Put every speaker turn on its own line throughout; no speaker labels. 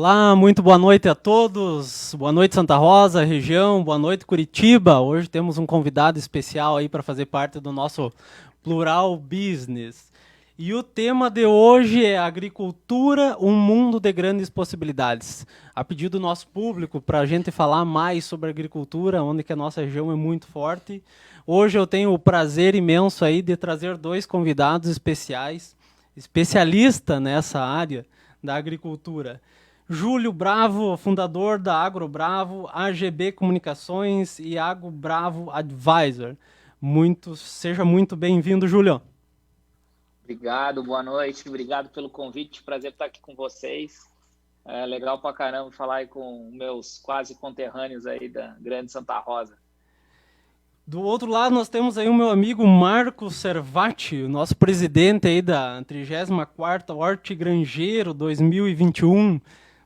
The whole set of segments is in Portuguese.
Olá, muito boa noite a todos. Boa noite, Santa Rosa, região. Boa noite, Curitiba. Hoje temos um convidado especial aí para fazer parte do nosso Plural Business. E o tema de hoje é agricultura, um mundo de grandes possibilidades. A pedido do nosso público, para a gente falar mais sobre agricultura, onde que a nossa região é muito forte. Hoje eu tenho o prazer imenso aí de trazer dois convidados especiais, especialistas nessa área da agricultura. Júlio Bravo, fundador da Agro Bravo, AGB Comunicações e Agro Bravo Advisor. Seja muito bem-vindo, Júlio.
Obrigado, boa noite, obrigado pelo convite, prazer estar aqui com vocês. É legal pra caramba falar aí com meus quase conterrâneos aí da Grande Santa Rosa.
Do outro lado, nós temos aí o meu amigo Marcos Servati, o nosso presidente aí da 34ª Horti Grangeiro 2021,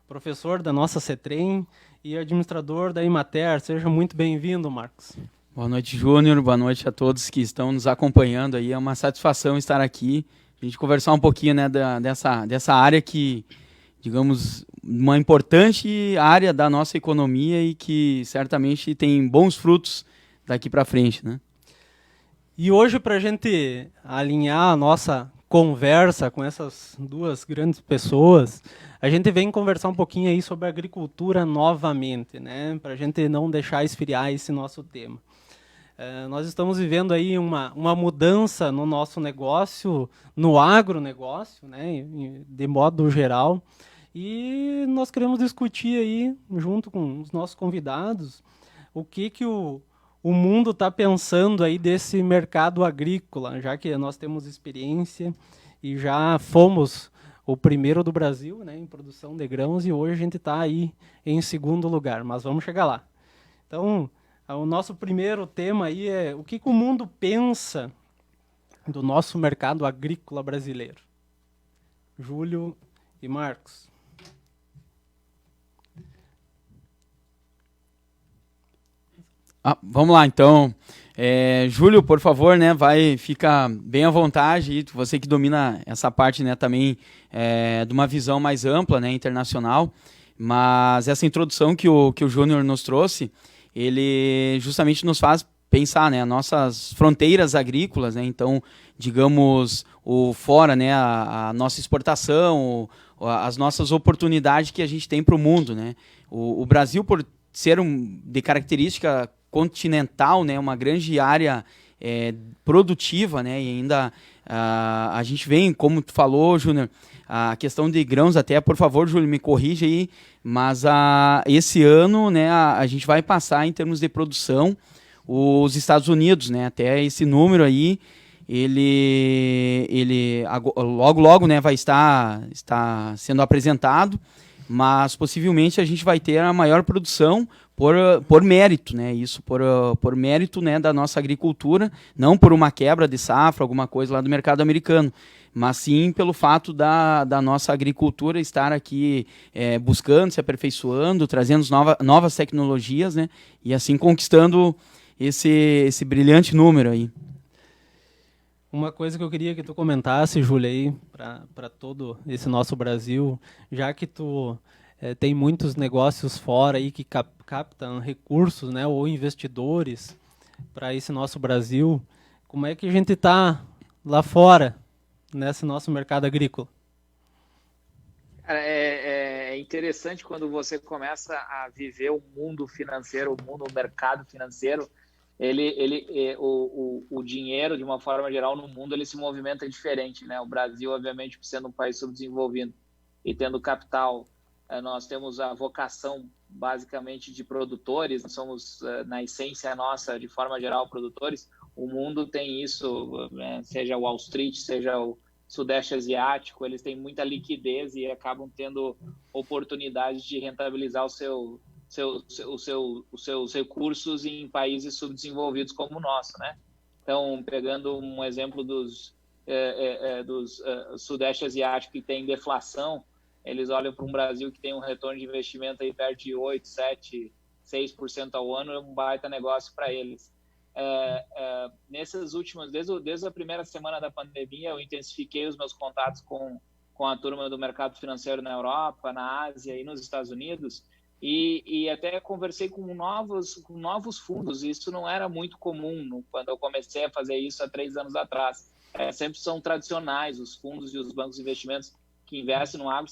professor da nossa CETREM e administrador da Imater. Seja muito bem-vindo, Marcos.
Boa noite, Júnior. Boa noite a todos que estão nos acompanhando aí. É uma satisfação estar aqui, a gente conversar um pouquinho, né, dessa área que, digamos, uma importante área da nossa economia e que certamente tem bons frutos daqui para frente, né?
E hoje, para a gente alinhar a nossa conversa com essas duas grandes pessoas, a gente vem conversar um pouquinho aí sobre agricultura novamente, né? Para a gente não deixar esfriar esse nosso tema. Nós estamos vivendo aí uma mudança no nosso negócio, no agronegócio, né, de modo geral, e nós queremos discutir aí, junto com os nossos convidados, o que o mundo está pensando aí desse mercado agrícola, já que nós temos experiência e já fomos o primeiro do Brasil, né, em produção de grãos, e hoje a gente está aí em segundo lugar, mas vamos chegar lá. Então, o nosso primeiro tema aí é o que o mundo pensa do nosso mercado agrícola brasileiro. Júlio e Marcos.
Vamos lá, então. Júlio, por favor, né, fica bem à vontade, você que domina essa parte, né, também de uma visão mais ampla, né, internacional, mas essa introdução que o Júnior nos trouxe, ele justamente nos faz pensar, né, nossas fronteiras agrícolas, né, então, digamos, o fora, né, a nossa exportação, as nossas oportunidades que a gente tem para o mundo, né. O Brasil, por ser de característica continental, né, uma grande área produtiva, né, e ainda a gente vem, como tu falou, Júnior, a questão de grãos, até, por favor, Júlio, me corrija aí, mas esse ano, né, a gente vai passar em termos de produção os Estados Unidos, né, até esse número aí, ele logo, né, vai estar sendo apresentado, mas possivelmente a gente vai ter a maior produção por mérito, né, isso por mérito, né, da nossa agricultura, não por uma quebra de safra, alguma coisa lá do mercado americano, mas sim pelo fato da nossa agricultura estar aqui buscando, se aperfeiçoando, trazendo novas tecnologias, né, e assim conquistando esse brilhante número aí.
Uma coisa que eu queria que tu comentasse, Júlia, aí, para todo esse nosso Brasil, já que tu tem muitos negócios fora aí que captam recursos, né, ou investidores para esse nosso Brasil, como é que a gente está lá fora, nesse nosso mercado agrícola?
É interessante quando você começa a viver o mundo financeiro, o mercado financeiro, o dinheiro, de uma forma geral, no mundo, ele se movimenta diferente, né? O Brasil, obviamente, sendo um país subdesenvolvido e tendo capital, nós temos a vocação, basicamente, de produtores, nós somos, na essência nossa, de forma geral, produtores. O mundo tem isso, né? Seja o Wall Street, seja o Sudeste Asiático, eles têm muita liquidez e acabam tendo oportunidades de rentabilizar os seus recursos em países subdesenvolvidos como o nosso, né? Então, pegando um exemplo dos Sudeste Asiático que tem deflação, eles olham para um Brasil que tem um retorno de investimento aí perto de 8, 7, 6% ao ano, é um baita negócio para eles. Nessas últimas, desde a primeira semana da pandemia, eu intensifiquei os meus contatos com com a turma do mercado financeiro na Europa, na Ásia e nos Estados Unidos, e até conversei com novos fundos. Isso não era muito comum quando eu comecei a fazer isso há 3 anos atrás. Sempre são tradicionais, os fundos e os bancos de investimentos que investem no agro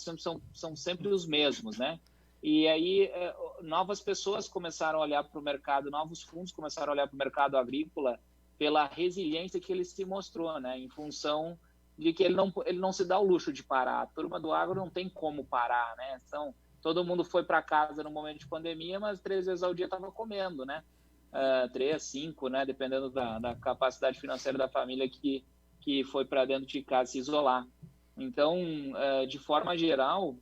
são sempre os mesmos, né? E aí novas pessoas começaram a olhar para o mercado, novos fundos começaram a olhar para o mercado agrícola pela resiliência que ele se mostrou, né? Em função de que ele não se dá o luxo de parar. A turma do agro não tem como parar, né? Então, todo mundo foi para casa no momento de pandemia, mas 3 vezes ao dia estava comendo, né? 3, 5, né? Dependendo da capacidade financeira da família que foi para dentro de casa se isolar. Então, de forma geral,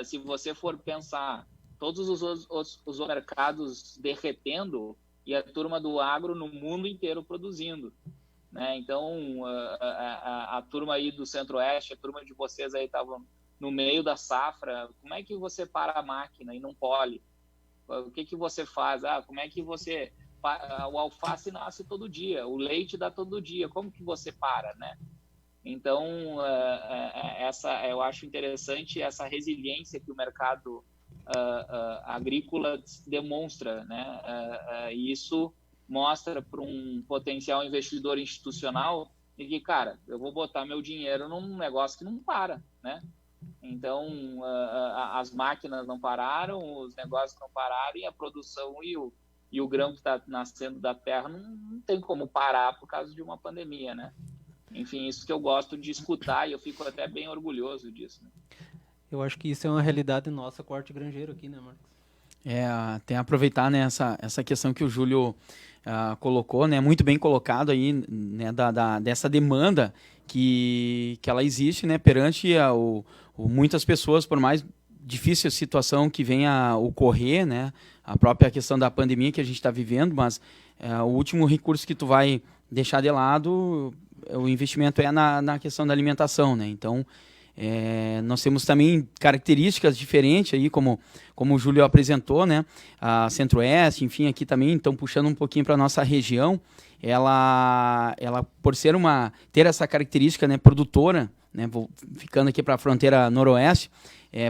se você for pensar todos os mercados derretendo e a turma do agro no mundo inteiro produzindo, né? Então, a turma aí do Centro-Oeste, a turma de vocês aí estavam no meio da safra. Como é que você para a máquina e não colhe? O que você faz? Como é que você... O alface nasce todo dia, o leite dá todo dia. Como que você para, né? Então, eu acho interessante essa resiliência que o mercado agrícola demonstra, né? E isso mostra para um potencial investidor institucional de que, cara, eu vou botar meu dinheiro num negócio que não para, né? Então, as máquinas não pararam, os negócios não pararam, e a produção e o grão que está nascendo da terra não tem como parar por causa de uma pandemia, né? Enfim, isso que eu gosto de escutar, e eu fico até bem orgulhoso disso, né?
Eu acho que isso é uma realidade nossa, corte granjeiro aqui, né, Marcos?
Tem a aproveitar, né, essa questão que o Júlio colocou, né, muito bem colocado aí, né, dessa demanda que ela existe, né, perante muitas pessoas, por mais difícil a situação que venha a ocorrer, né, a própria questão da pandemia que a gente está vivendo, mas o último recurso que tu vai deixar de lado, o investimento na questão da alimentação, né, então nós temos também características diferentes aí, como o Júlio apresentou, né? A Centro-Oeste, enfim, aqui também estão puxando um pouquinho para a nossa região. Ela por ter essa característica, né, produtora, né, ficando aqui para a fronteira noroeste,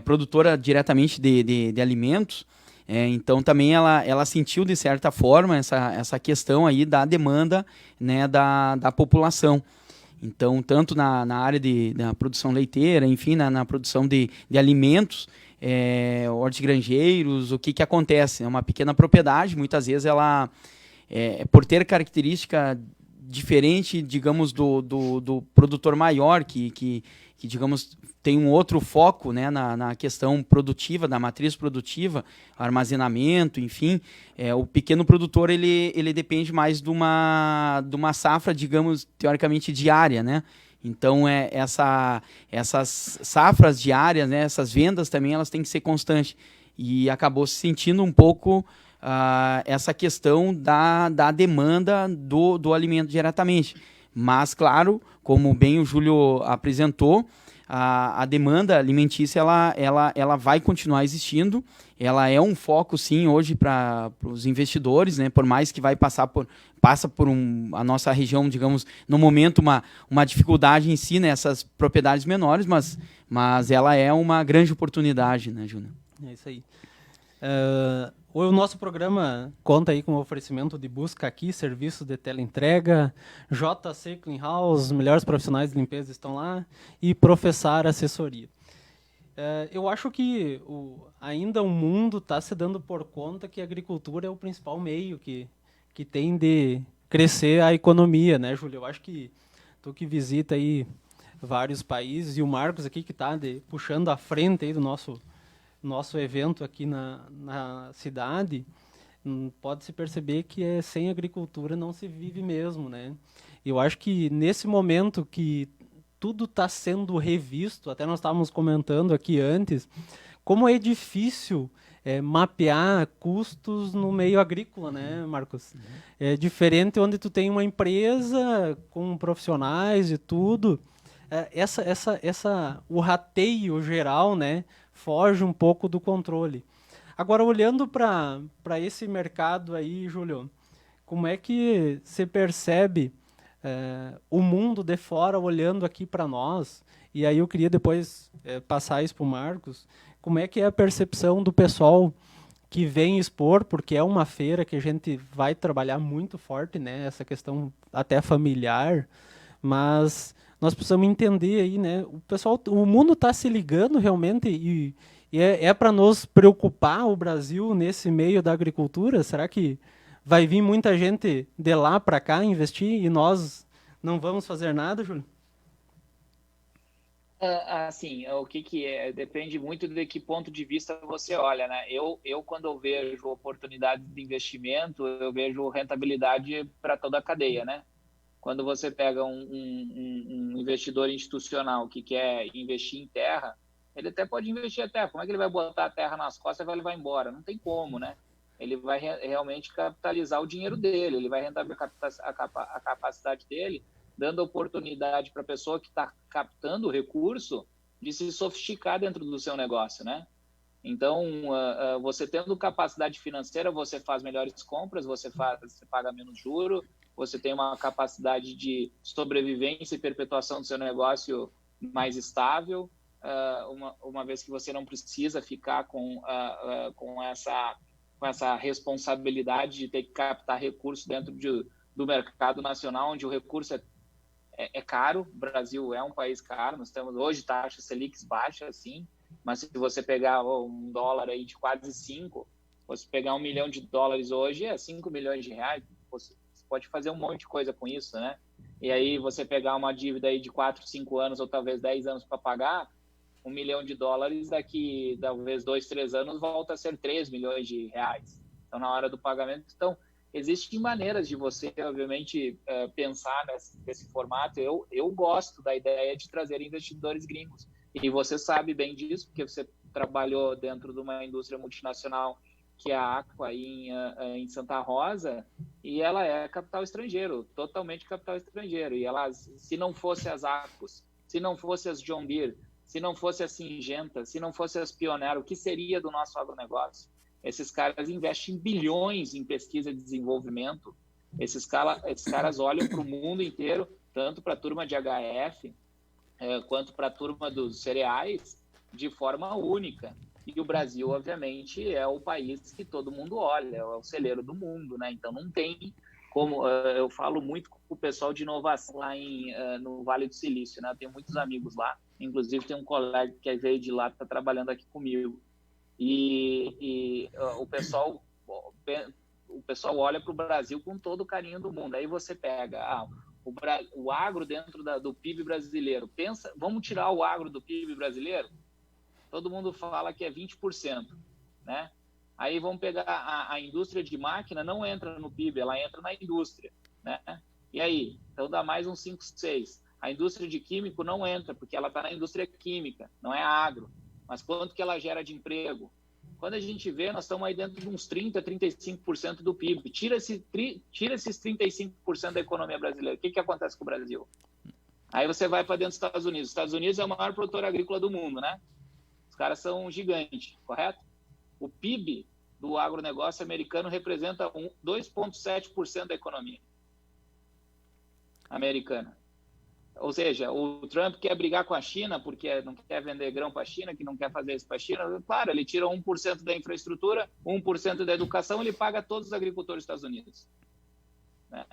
produtora diretamente de alimentos. Então também ela sentiu de certa forma essa questão aí da demanda, né, da população. Então, tanto na área da produção leiteira, enfim, na produção de alimentos, hortigranjeiros, o que acontece? É uma pequena propriedade, muitas vezes ela, por ter característica diferente, digamos, do produtor maior, que digamos, tem um outro foco, né, na questão produtiva, da matriz produtiva, armazenamento, enfim, o pequeno produtor ele depende mais de uma safra, digamos, teoricamente diária, né? Então, essas safras diárias, né, essas vendas também, elas têm que ser constantes. E acabou se sentindo um pouco essa questão da demanda do alimento diretamente. Mas, claro, como bem o Júlio apresentou, a demanda alimentícia ela vai continuar existindo. Ela é um foco, sim, hoje para os investidores, né? Por mais que passa por a nossa região, digamos, no momento, uma dificuldade em si nessas propriedades menores, mas ela é uma grande oportunidade, né, Júnior?
É isso aí. O nosso programa conta aí com o oferecimento de Busca Aqui, serviços de teleentrega, JC Clean House, os melhores profissionais de limpeza estão lá, e Professar Assessoria. Eu acho que ainda o mundo está se dando por conta que a agricultura é o principal meio que tem de crescer a economia, né, Júlio? Eu acho que tu que visita aí vários países, e o Marcos aqui que está puxando a frente aí do nosso evento aqui na cidade, pode-se perceber que sem agricultura não se vive mesmo, né? Eu acho que nesse momento que tudo está sendo revisto, até nós estávamos comentando aqui antes, como é difícil mapear custos no meio agrícola, né, Marcos? É diferente onde tu tem uma empresa com profissionais e tudo. O rateio geral, né, foge um pouco do controle. Agora, olhando para esse mercado aí, Júlio, como é que você percebe o mundo de fora olhando aqui para nós. E aí eu queria depois passar isso para o Marcos. Como é que é a percepção do pessoal que vem expor, porque é uma feira que a gente vai trabalhar muito forte, né? Essa questão até familiar, mas nós precisamos entender aí, né? O mundo está se ligando realmente e é para nos preocupar o Brasil nesse meio da agricultura? Será que vai vir muita gente de lá para cá investir e nós não vamos fazer nada, Júlio?
Assim, o que é? Depende muito de que ponto de vista você olha, né? Eu quando eu vejo oportunidades de investimento, eu vejo rentabilidade para toda a cadeia, né? Quando você pega um investidor institucional que quer investir em terra, ele até pode investir a terra. Como é que ele vai botar a terra nas costas e vai levar embora? Não tem como, né? Ele vai realmente capitalizar o dinheiro dele, ele vai rentabilizar a capacidade dele, dando oportunidade para a pessoa que está captando o recurso de se sofisticar dentro do seu negócio, né? Então, você tendo capacidade financeira, você faz melhores compras, você paga menos juro, você tem uma capacidade de sobrevivência e perpetuação do seu negócio mais estável, uma vez que você não precisa ficar com essa responsabilidade de ter que captar recursos dentro do mercado nacional, onde o recurso é caro. O Brasil é um país caro, nós temos hoje taxas Selic baixa, sim, mas se você pegar um dólar aí de quase 5, você pegar $1 milhão hoje é 5 milhões de reais, você pode fazer um monte de coisa com isso, né? E aí você pegar uma dívida aí de 4, 5 anos ou talvez 10 anos para pagar, $1 milhão daqui talvez 2, 3 anos volta a ser 3 milhões de reais. Então, na hora do pagamento, existem maneiras de você, obviamente, pensar nesse formato. Eu gosto da ideia de trazer investidores gringos. E você sabe bem disso, porque você trabalhou dentro de uma indústria multinacional, que é a Aqua, em Santa Rosa, e ela é capital estrangeiro, totalmente capital estrangeiro. E se não fosse as Aquas, se não fosse as John Deere, se não fosse a Syngenta, se não fosse as Pioneer, o que seria do nosso agronegócio? Esses caras investem bilhões em pesquisa e desenvolvimento. Esses caras olham para o mundo inteiro, tanto para a turma de HF, quanto para a turma dos cereais, de forma única. E o Brasil, obviamente, é o país que todo mundo olha, é o celeiro do mundo, né? Então não tem como... eu falo muito com o pessoal de inovação lá no Vale do Silício, né? Eu tenho muitos amigos lá, inclusive tem um colega que veio de lá, que está trabalhando aqui comigo. E o pessoal olha para o Brasil com todo o carinho do mundo. Aí você pega o agro dentro do PIB brasileiro. Vamos tirar o agro do PIB brasileiro? Todo mundo fala que é 20%, né? Aí vamos pegar a indústria de máquina, não entra no PIB, ela entra na indústria, né? E aí? Então dá mais uns 5, 6. A indústria de químico não entra, porque ela está na indústria química, não é agro. Mas quanto que ela gera de emprego? Quando a gente vê, nós estamos aí dentro de uns 30%, 35% do PIB. Tira esses 35% da economia brasileira. O que acontece com o Brasil? Aí você vai para dentro dos Estados Unidos. Os Estados Unidos é o maior produtor agrícola do mundo, né? Os caras são gigantes, correto? O PIB do agronegócio americano representa 2,7% da economia americana. Ou seja, o Trump quer brigar com a China porque não quer vender grão para a China, que não quer fazer isso para a China. Claro, ele tira 1% da infraestrutura, 1% da educação, ele paga todos os agricultores dos Estados Unidos. Né?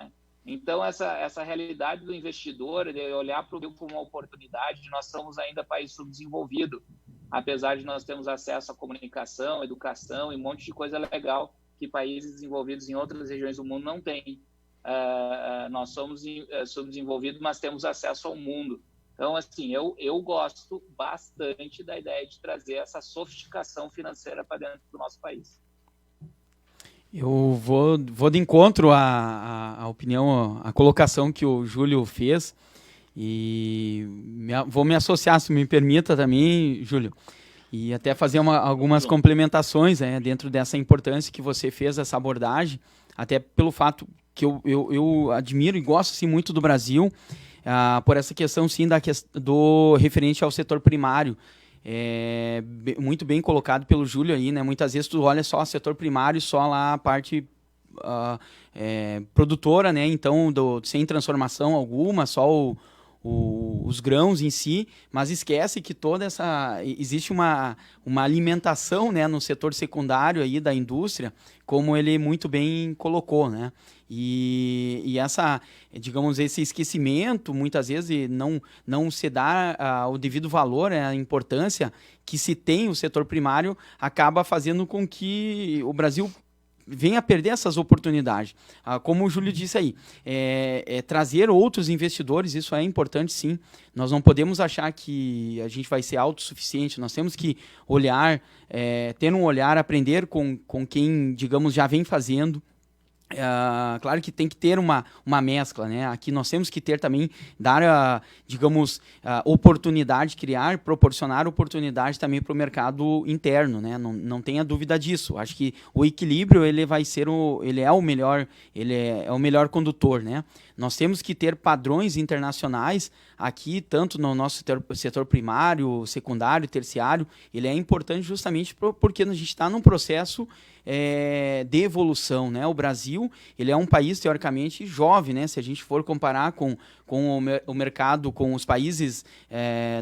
Então, essa realidade do investidor, de olhar para o Brasil como uma oportunidade, nós somos ainda país subdesenvolvido, apesar de nós termos acesso à comunicação, educação e um monte de coisa legal que países desenvolvidos em outras regiões do mundo não têm. Nós somos subdesenvolvidos, mas temos acesso ao mundo. Então, assim, eu gosto bastante da ideia de trazer essa sofisticação financeira para dentro do nosso país.
Eu vou de encontro à opinião, à colocação que o Júlio fez e vou me associar, se me permita também, Júlio, e até fazer algumas complementações dentro dessa importância que você fez, essa abordagem, até pelo fato que eu admiro e gosto assim, muito do Brasil, por essa questão sim do referente ao setor primário. Muito bem colocado pelo Júlio aí, né? Muitas vezes tu olha só o setor primário, só lá a parte produtora, né? Então, sem transformação alguma, só os grãos em si, mas esquece que existe uma alimentação, né, no setor secundário aí da indústria, como ele muito bem colocou, né? E digamos, esse esquecimento, muitas vezes, não se dá o devido valor, a importância que se tem o setor primário, acaba fazendo com que o Brasil venha a perder essas oportunidades. Como o Júlio disse aí, trazer outros investidores, isso é importante sim. Nós não podemos achar que a gente vai ser autossuficiente, nós temos que olhar, ter um olhar, aprender com quem, digamos, já vem fazendo. Claro que tem que ter uma mescla, né? Aqui nós temos que ter também, dar, digamos, oportunidade, proporcionar oportunidade também para o mercado interno, né? Não tenha dúvida disso. Acho que o equilíbrio ele é o melhor condutor, né? Nós temos que ter padrões internacionais aqui, tanto no nosso setor primário, secundário, terciário. Ele é importante justamente porque a gente está num processo de evolução, né? O Brasil, ele é um país teoricamente jovem, né? Se a gente for comparar com o mercado, com os países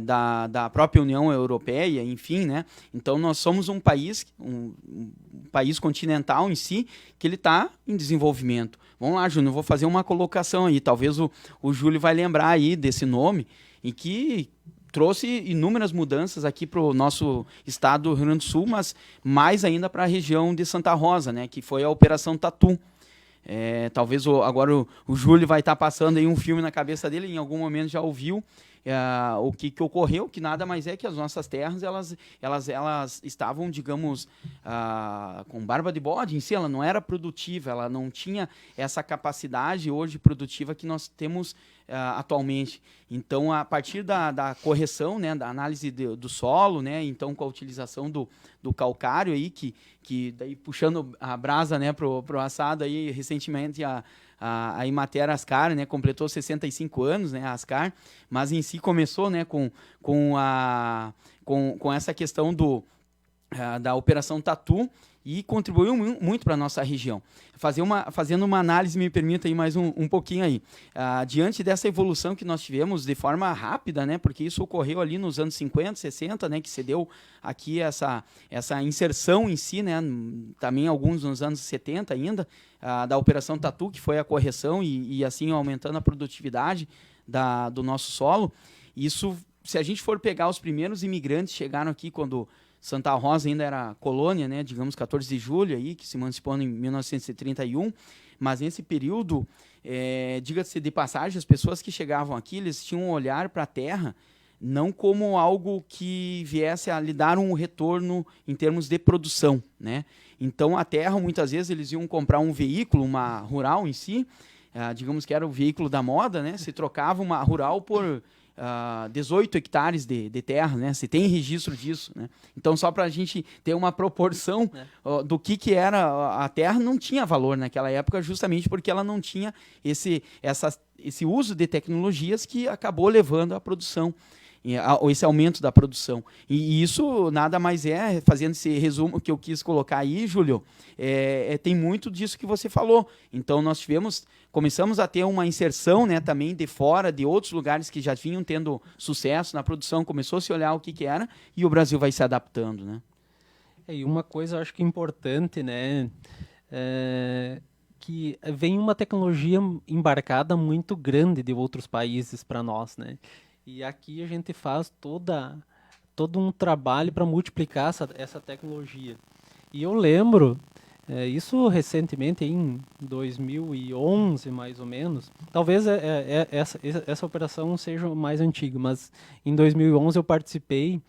da própria União Europeia, enfim, né? Então nós somos um país continental em si, que ele está em desenvolvimento. Vamos lá, Júnior, eu vou fazer uma colocação aí, talvez o Júlio vai lembrar aí desse nome, em que trouxe inúmeras mudanças aqui para o nosso estado do Rio Grande do Sul, mas mais ainda para a região de Santa Rosa, né, que foi a Operação Tatu. Talvez agora o Júlio vai estar passando aí um filme na cabeça dele, em algum momento já ouviu o que ocorreu, que nada mais é que as nossas terras, elas estavam, digamos, com barba de bode em si, ela não era produtiva, ela não tinha essa capacidade hoje produtiva que nós temos atualmente. Então, a partir da correção, né, da análise do solo, né, então com a utilização do calcário aí, que daí puxando a brasa, né, pro assado aí, recentemente a Imater Ascar, né, completou 65 anos, né, a Ascar, mas em si começou, né, com essa questão da Operação Tatu, e contribuiu muito para a nossa região. Fazendo uma análise, me permita aí mais um pouquinho aí. Diante dessa evolução que nós tivemos de forma rápida, né, porque isso ocorreu ali nos anos 50, 60, né, que se deu aqui essa inserção em si, né, também alguns nos anos 70 ainda, da Operação Tatu, que foi a correção e assim aumentando a produtividade do nosso solo. Isso, se a gente for pegar os primeiros imigrantes chegaram aqui quando Santa Rosa ainda era colônia, né, digamos 14 de julho, aí, que se emancipou em 1931, mas nesse período, diga-se de passagem, as pessoas que chegavam aqui, eles tinham um olhar para a terra, não como algo que viesse a lhe dar um retorno em termos de produção, né? Então, a terra, muitas vezes, eles iam comprar um veículo, uma rural em si, digamos que era o veículo da moda, né? Se trocava uma rural por 18 hectares de terra, né? Se tem registro disso, né? Então, só para a gente ter uma proporção do que era a terra, não tinha valor naquela época, justamente porque ela não tinha esse uso de tecnologias que acabou levando à produção, esse aumento da produção. E isso nada mais fazendo esse resumo que eu quis colocar aí, Júlio, tem muito disso que você falou. Então, nós começamos a ter uma inserção, né, também de fora, de outros lugares que já vinham tendo sucesso na produção, começou a se olhar o que era, e o Brasil vai se adaptando, né?
E uma coisa eu acho que importante, né, que vem uma tecnologia embarcada muito grande de outros países para nós, né? E aqui a gente faz todo um trabalho para multiplicar essa tecnologia. E eu lembro, isso recentemente, em 2011, mais ou menos, talvez essa operação seja mais antiga, mas em 2011 eu participei,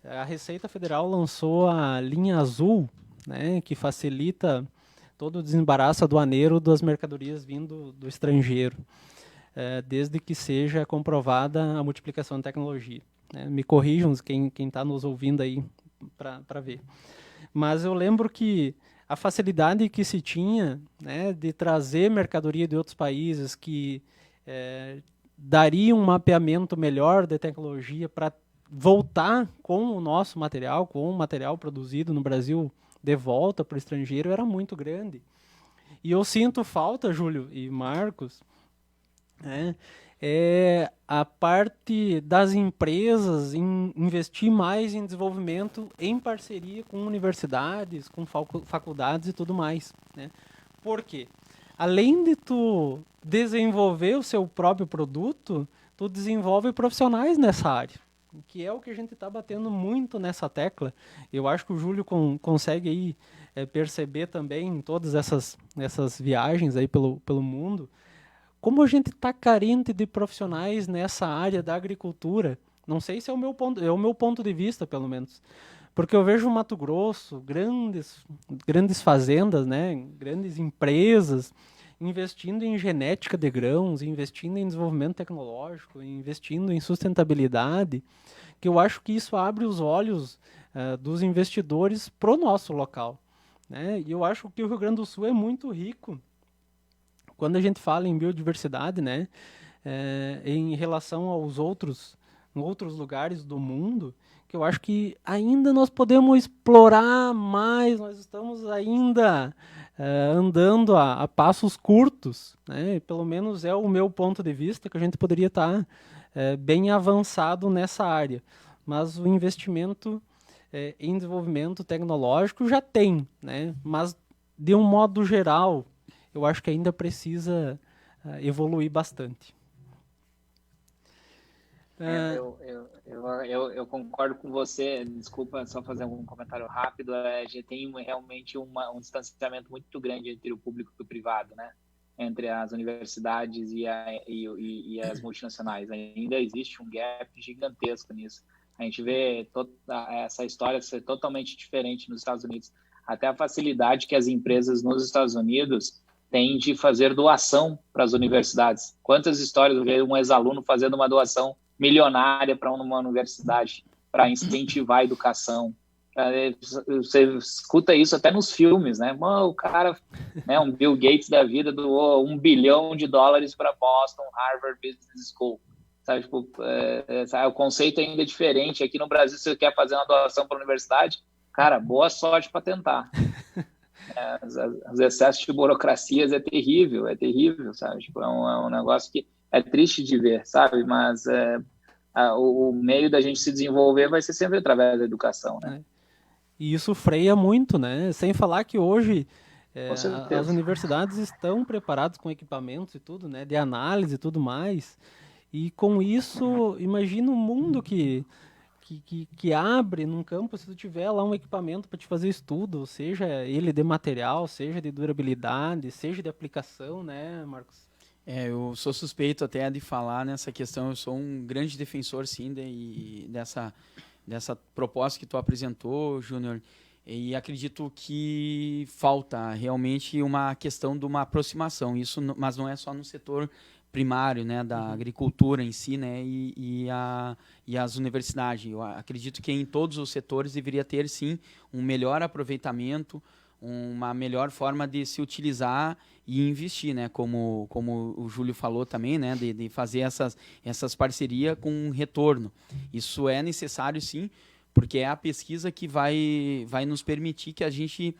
a Receita Federal lançou a linha azul, né, que facilita todo o desembaraço aduaneiro das mercadorias vindo do estrangeiro. Desde que seja comprovada a multiplicação da tecnologia, né? Me corrijam quem está nos ouvindo aí para ver. Mas eu lembro que a facilidade que se tinha, né, de trazer mercadoria de outros países que daria um mapeamento melhor da tecnologia para voltar com o nosso material, com o material produzido no Brasil de volta para o estrangeiro, era muito grande. E eu sinto falta, Júlio e Marcos, né, é a parte das empresas em investir mais em desenvolvimento em parceria com universidades, com faculdades e tudo mais, né? Por quê? Além de tu desenvolver o seu próprio produto, tu desenvolve profissionais nessa área, que é o que a gente está batendo muito nessa tecla. Eu acho que o Júlio consegue aí perceber também em todas essas viagens aí pelo mundo, como a gente está carente de profissionais nessa área da agricultura. Não sei se é o meu ponto de vista, pelo menos. Porque eu vejo o Mato Grosso, grandes fazendas, né, grandes empresas, investindo em genética de grãos, investindo em desenvolvimento tecnológico, investindo em sustentabilidade, que eu acho que isso abre os olhos dos investidores para o nosso local, né? E eu acho que o Rio Grande do Sul é muito rico quando a gente fala em biodiversidade, né, em relação aos outros lugares do mundo, que eu acho que ainda nós podemos explorar mais, nós estamos ainda andando a passos curtos, né, pelo menos é o meu ponto de vista, que a gente poderia estar bem avançado nessa área, mas o investimento em desenvolvimento tecnológico já tem, né, mas de um modo geral, eu acho que ainda precisa evoluir bastante.
Eu concordo com você. Desculpa só fazer um comentário rápido. A gente tem realmente um distanciamento muito grande entre o público e o privado, né? Entre as universidades e as multinacionais. Ainda existe um gap gigantesco nisso. A gente vê essa história ser totalmente diferente nos Estados Unidos. Até a facilidade que as empresas nos Estados Unidos têm de fazer doação para as universidades. Quantas histórias eu vi um ex-aluno fazendo uma doação milionária para uma universidade, para incentivar a educação. Você escuta isso até nos filmes, né? O cara, né, um Bill Gates da vida, doou $1 bilhão para Boston, Harvard Business School. Sabe, tipo, o conceito ainda é diferente. Aqui no Brasil, se você quer fazer uma doação para a universidade, cara, boa sorte para tentar. Os excessos de burocracias é terrível, sabe? Tipo, é um negócio que é triste de ver, sabe? Mas o meio da gente se desenvolver vai ser sempre através da educação, né?
E isso freia muito, né? Sem falar que hoje as universidades estão preparadas com equipamentos e tudo, né? De análise e tudo mais. E com isso, imagina um mundo que abre num campo se tu tiver lá um equipamento para te fazer estudo, seja ele de material, seja de durabilidade, seja de aplicação, né, Marcos?
Eu sou suspeito até de falar nessa questão, eu sou um grande defensor, sim, dessa proposta que tu apresentou, Júnior, e acredito que falta realmente uma questão de uma aproximação, mas não é só no setor primário, né, da agricultura em si, né, e as universidades. Eu acredito que em todos os setores deveria ter, sim, um melhor aproveitamento, uma melhor forma de se utilizar e investir, né, como o Júlio falou também, né, de fazer essas parcerias com um retorno. Isso é necessário, sim, porque é a pesquisa que vai nos permitir que a gente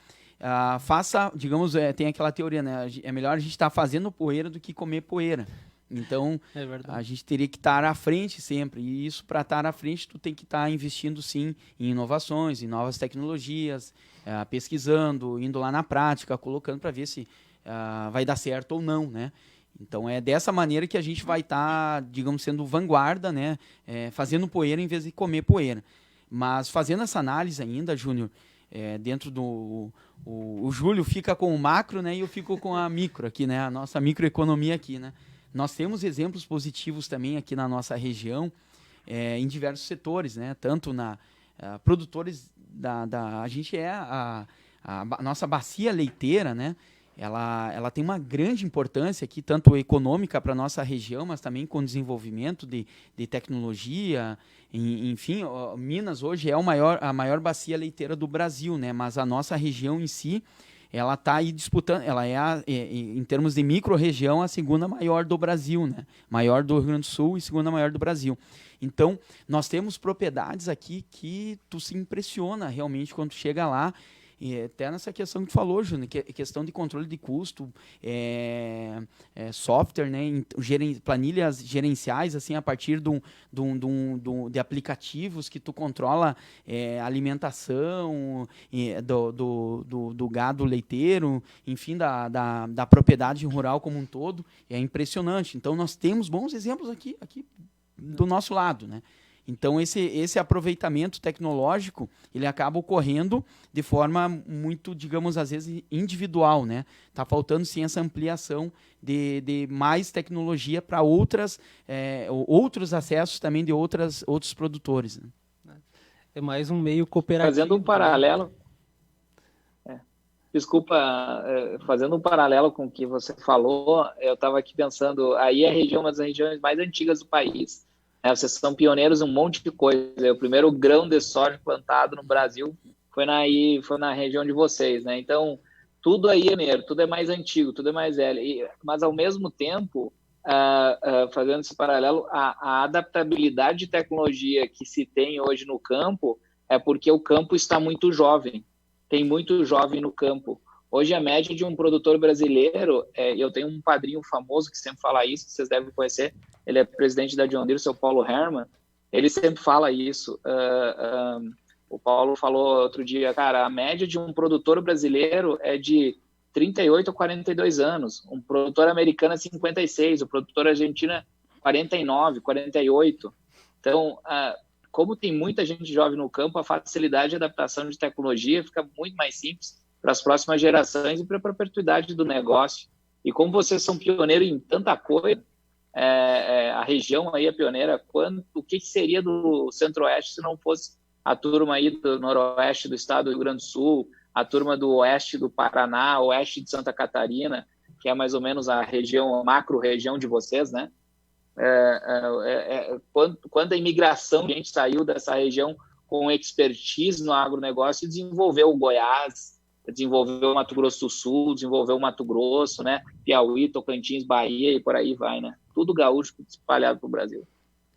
faça, digamos, tem aquela teoria, né? É melhor a gente estar fazendo poeira do que comer poeira. Então, a gente teria que estar à frente sempre. E isso, para estar à frente, tu tem que estar investindo, sim, em inovações, em novas tecnologias, pesquisando, indo lá na prática, colocando para ver se vai dar certo ou não, né? Então, é dessa maneira que a gente vai estar, digamos, sendo vanguarda, né? Fazendo poeira em vez de comer poeira. Mas, fazendo essa análise ainda, Júnior, dentro do... O Júlio fica com o macro, né, e eu fico com a micro aqui, né, a nossa microeconomia aqui, né. Nós temos exemplos positivos também aqui na nossa região, em diversos setores, né, tanto produtores a gente a nossa bacia leiteira, né, ela tem uma grande importância aqui, tanto econômica para a nossa região, mas também com desenvolvimento de tecnologia, enfim, Minas hoje é a maior bacia leiteira do Brasil, né? Mas a nossa região em si, ela está aí disputando, ela em termos de micro-região, a segunda maior do Brasil, né? Maior do Rio Grande do Sul e segunda maior do Brasil. Então, nós temos propriedades aqui que tu se impressiona realmente quando tu chega lá. E até nessa questão que tu falou, Júnior, que é questão de controle de custo, software, né, planilhas gerenciais, assim, a partir de aplicativos que tu controla a alimentação do gado leiteiro, enfim, da propriedade rural como um todo, é impressionante. Então, nós temos bons exemplos aqui do nosso lado, né? Então, esse aproveitamento tecnológico, ele acaba ocorrendo de forma muito, digamos, às vezes individual, né? Tá faltando, sim, essa ampliação de mais tecnologia para outros acessos também de outros produtores, né?
É mais um meio cooperativo.
Fazendo um paralelo... Desculpa, fazendo um paralelo com o que você falou, eu estava aqui pensando, aí é uma das regiões mais antigas do país. Vocês são pioneiros em um monte de coisa. O primeiro grão de soja plantado no Brasil foi na região de vocês, né? Então, tudo aí é pioneiro, tudo é mais antigo, tudo é mais velho. Mas, ao mesmo tempo, fazendo esse paralelo, a adaptabilidade de tecnologia que se tem hoje no campo é porque o campo está muito jovem. Tem muito jovem no campo. Hoje, a média de um produtor brasileiro, eu tenho um padrinho famoso que sempre fala isso, que vocês devem conhecer, ele é presidente da John Deere, o seu Paulo Herman, ele sempre fala isso. O Paulo falou outro dia, cara, a média de um produtor brasileiro é de 38 a 42 anos, um produtor americano é 56, o produtor argentino é 49, 48. Então, como tem muita gente jovem no campo, a facilidade de adaptação de tecnologia fica muito mais simples para as próximas gerações e para a perpetuidade do negócio. E como vocês são pioneiros em tanta coisa, a região aí é pioneira, o que seria do Centro-Oeste se não fosse a turma aí do Noroeste do estado do Rio Grande do Sul, a turma do Oeste do Paraná, Oeste de Santa Catarina, que é mais ou menos a macro-região de vocês, né? Quando a imigração, a gente saiu dessa região com expertise no agronegócio e desenvolveu o Goiás, desenvolveu o Mato Grosso do Sul, desenvolveu o Mato Grosso, né? Piauí, Tocantins, Bahia e por aí vai, né? Tudo gaúcho espalhado para o Brasil.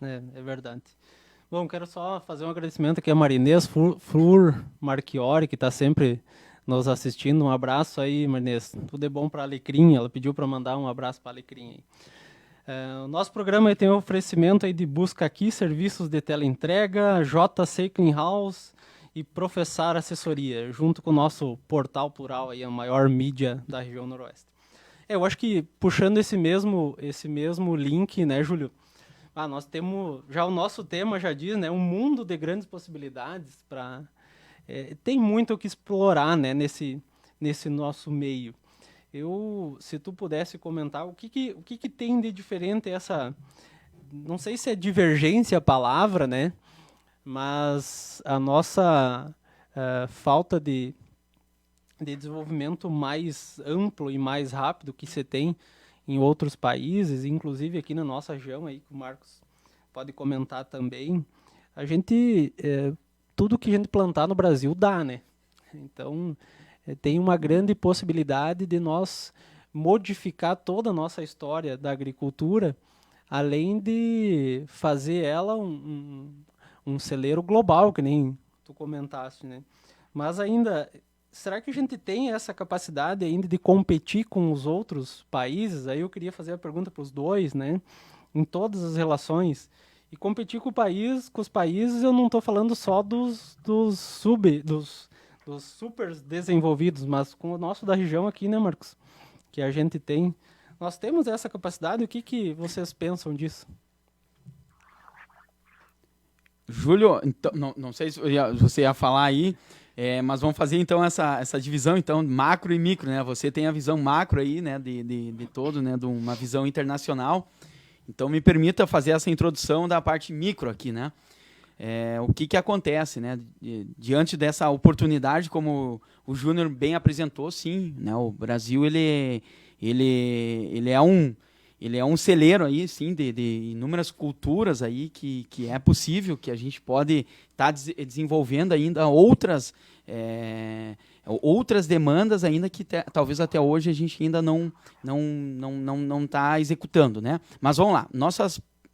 É verdade. Bom, quero só fazer um agradecimento aqui a Marinês Flur Marchiori, que está sempre nos assistindo. Um abraço aí, Marinês. Tudo é bom para a Alecrim. Ela pediu para mandar um abraço para a Alecrim aí. O nosso programa aí tem um oferecimento aí de Busca Aqui, serviços de teleentrega, JC Clean House e Professar Assessoria, junto com o nosso Portal Plural, aí, a maior mídia da região noroeste. Eu acho que, puxando esse mesmo link, né, Júlio? Nós temos, já o nosso tema já diz, né, um mundo de grandes possibilidades tem muito o que explorar, né, nesse nosso meio. Se tu pudesse comentar, o que tem de diferente não sei se é divergência a palavra, né, mas a nossa falta de desenvolvimento mais amplo e mais rápido que se tem em outros países, inclusive aqui na nossa região, aí, que o Marcos pode comentar também, tudo que a gente plantar no Brasil dá, né? Então, tem uma grande possibilidade de nós modificar toda a nossa história da agricultura, além de fazer ela um celeiro global, que nem tu comentaste, né? Mas ainda, será que a gente tem essa capacidade ainda de competir com os outros países? Aí eu queria fazer a pergunta para os dois, né? Em todas as relações. E competir com os países, eu não estou falando só dos super desenvolvidos, mas com o nosso da região aqui, né, Marcos? Que a gente tem. Nós temos essa capacidade, o que vocês pensam disso?
Júlio, então, não sei se você ia falar aí, mas vamos fazer então essa divisão então macro e micro, né? Você tem a visão macro aí, né, de todo, né, de uma visão internacional. Então me permita fazer essa introdução da parte micro aqui, né? O que acontece, né? Diante dessa oportunidade, como o Júnior bem apresentou, sim, né? O Brasil ele é um celeiro aí, sim, de inúmeras culturas aí que é possível que a gente pode estar desenvolvendo ainda outras demandas ainda que talvez até hoje a gente ainda não está executando, né? Mas vamos lá,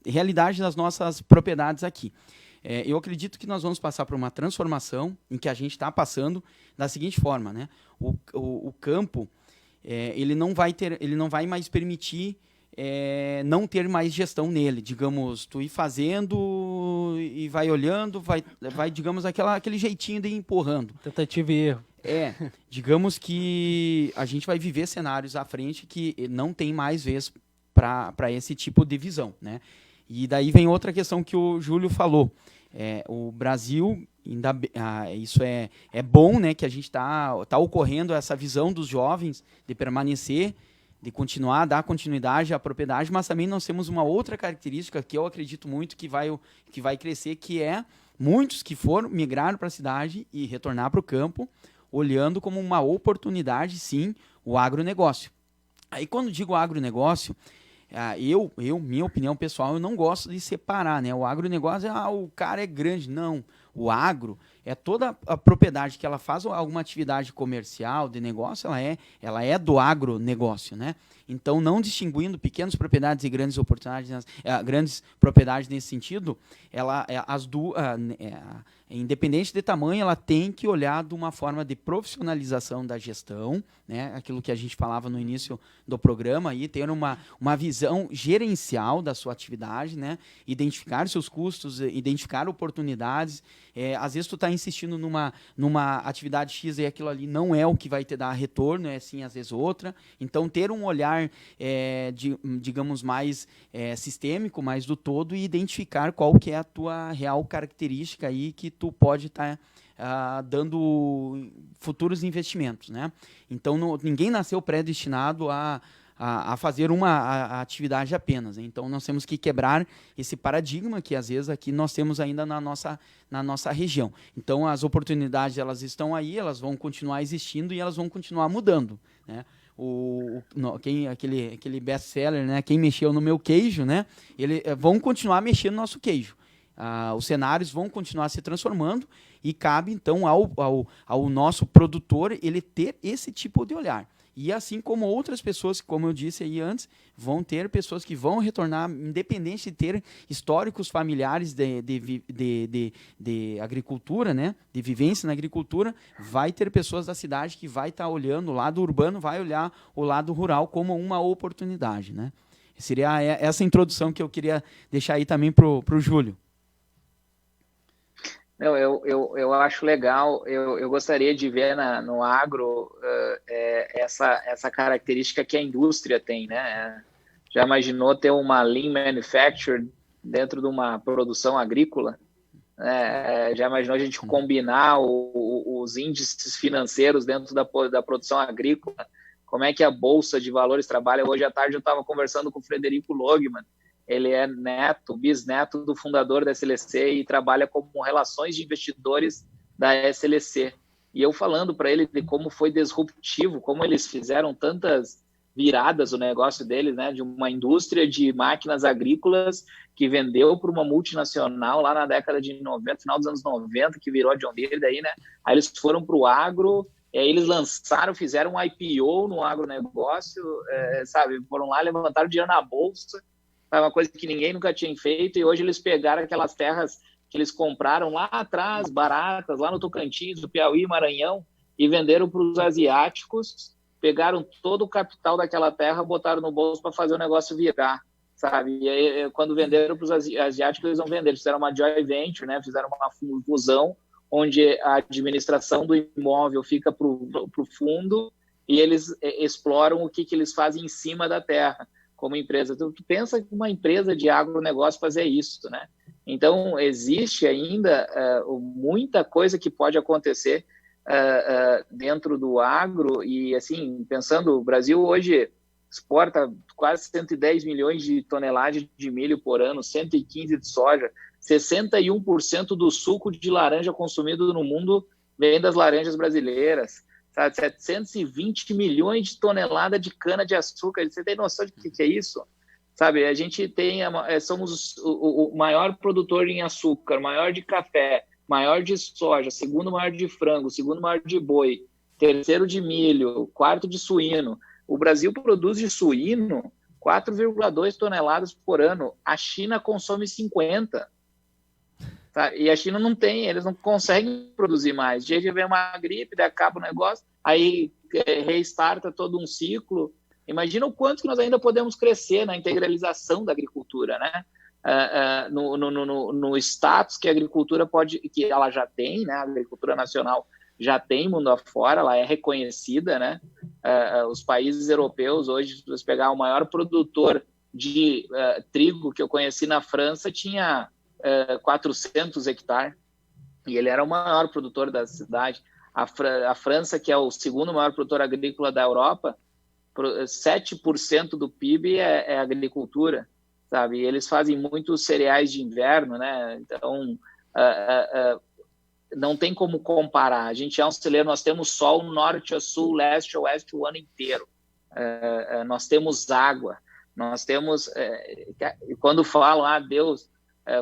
realidade das nossas propriedades aqui. Eu acredito que nós vamos passar por uma transformação em que a gente está passando da seguinte forma, né? O campo, ele não vai mais permitir não ter mais gestão nele. Digamos, tu ir fazendo e vai olhando, vai digamos, aquele jeitinho de ir empurrando.
Tentativa e erro.
Digamos que a gente vai viver cenários à frente que não tem mais vez para esse tipo de visão, né? E daí vem outra questão que o Júlio falou. O Brasil, isso é bom, né, que a gente tá ocorrendo essa visão dos jovens de permanecer, de continuar, dar continuidade à propriedade, mas também nós temos uma outra característica que eu acredito muito que vai crescer, que é muitos que migraram para a cidade e retornar para o campo, olhando como uma oportunidade, sim, o agronegócio. Aí, quando digo agronegócio, minha opinião pessoal, eu não gosto de separar, né? O agronegócio o cara é grande. Não. O agro é toda a propriedade que ela faz alguma atividade comercial, de negócio, ela é do agronegócio, né? Então, não distinguindo pequenas propriedades e grandes oportunidades, grandes propriedades nesse sentido, independente de tamanho, ela tem que olhar de uma forma de profissionalização da gestão, né? Aquilo que a gente falava no início do programa, aí, ter uma visão gerencial da sua atividade, né? Identificar seus custos, identificar oportunidades. Às vezes tu está insistindo numa atividade X e aquilo ali não é o que vai te dar retorno, sim, às vezes outra. Então, ter um olhar, digamos, mais sistêmico, mais do todo, e identificar qual que é a tua real característica aí que tu pode estar dando futuros investimentos, né? Então, ninguém nasceu predestinado a fazer uma atividade apenas. Então, nós temos que quebrar esse paradigma que, às vezes, aqui nós temos ainda na nossa região. Então, as oportunidades, elas estão aí, elas vão continuar existindo e elas vão continuar mudando, né? Aquele best-seller, né? Quem mexeu no meu queijo, né? Vão continuar mexendo no nosso queijo. Os cenários vão continuar se transformando e cabe, então, ao nosso produtor ele ter esse tipo de olhar. E assim como outras pessoas, como eu disse aí antes, vão ter pessoas que vão retornar, independente de ter históricos familiares de agricultura, né? De vivência na agricultura, vai ter pessoas da cidade que vai estar olhando o lado urbano, vai olhar o lado rural como uma oportunidade, né? Seria essa introdução que eu queria deixar aí também para o Júlio.
Eu acho legal, eu gostaria de ver no agro essa característica que a indústria tem, né? Já imaginou ter uma lean manufacturing dentro de uma produção agrícola? Já imaginou a gente combinar os índices financeiros dentro da produção agrícola? Como é que a Bolsa de Valores trabalha? Hoje à tarde eu estava conversando com o Frederico Logman. Ele é bisneto do fundador da SLC e trabalha como relações de investidores da SLC. E eu falando para ele de como foi disruptivo, como eles fizeram tantas viradas o negócio deles, né, de uma indústria de máquinas agrícolas que vendeu para uma multinacional lá na década de 90, final dos anos 90, que virou a John Deere, daí, né, aí eles foram para o agro, eles fizeram um IPO no agronegócio, sabe, foram lá, levantaram dinheiro na bolsa, uma coisa que ninguém nunca tinha feito, e hoje eles pegaram aquelas terras que eles compraram lá atrás, baratas, lá no Tocantins, no Piauí, Maranhão, e venderam para os asiáticos, pegaram todo o capital daquela terra, botaram no bolso para fazer o negócio virar, sabe? E aí, quando venderam para os asiáticos, eles não venderam, eles fizeram uma joint venture, né? Fizeram uma fusão, onde a administração do imóvel fica para o fundo, e eles exploram o que eles fazem em cima da terra, como empresa. Tu pensa que uma empresa de agronegócio fazer isso, né? Então, existe ainda muita coisa que pode acontecer dentro do agro e, assim, pensando, o Brasil hoje exporta quase 110 milhões de toneladas de milho por ano, 115 de soja, 61% do suco de laranja consumido no mundo vem das laranjas brasileiras, sabe? 720 milhões de toneladas de cana-de-açúcar. Você tem noção de que é isso? Sabe, a gente somos o maior produtor em açúcar, maior de café, maior de soja, segundo maior de frango, segundo maior de boi, terceiro de milho, quarto de suíno. O Brasil produz de suíno 4,2 toneladas por ano. A China consome 50. Tá? E a China não tem, eles não conseguem produzir mais. De repente vem uma gripe, daí acaba o negócio, aí restarta todo um ciclo. Imagina o quanto que nós ainda podemos crescer na integralização da agricultura, né? No status que a agricultura que ela já tem, né? A agricultura nacional já tem mundo afora, ela é reconhecida, né? Os países europeus hoje, se você pegar o maior produtor de trigo que eu conheci na França, tinha 400 hectares, e ele era o maior produtor da cidade. A França, que é o segundo maior produtor agrícola da Europa, 7% do PIB é agricultura, sabe? E eles fazem muitos cereais de inverno, né? Então, não tem como comparar. A gente é um celeiro, nós temos sol norte a sul, leste a oeste o ano inteiro. Nós temos água, nós temos... quando falam, Deus...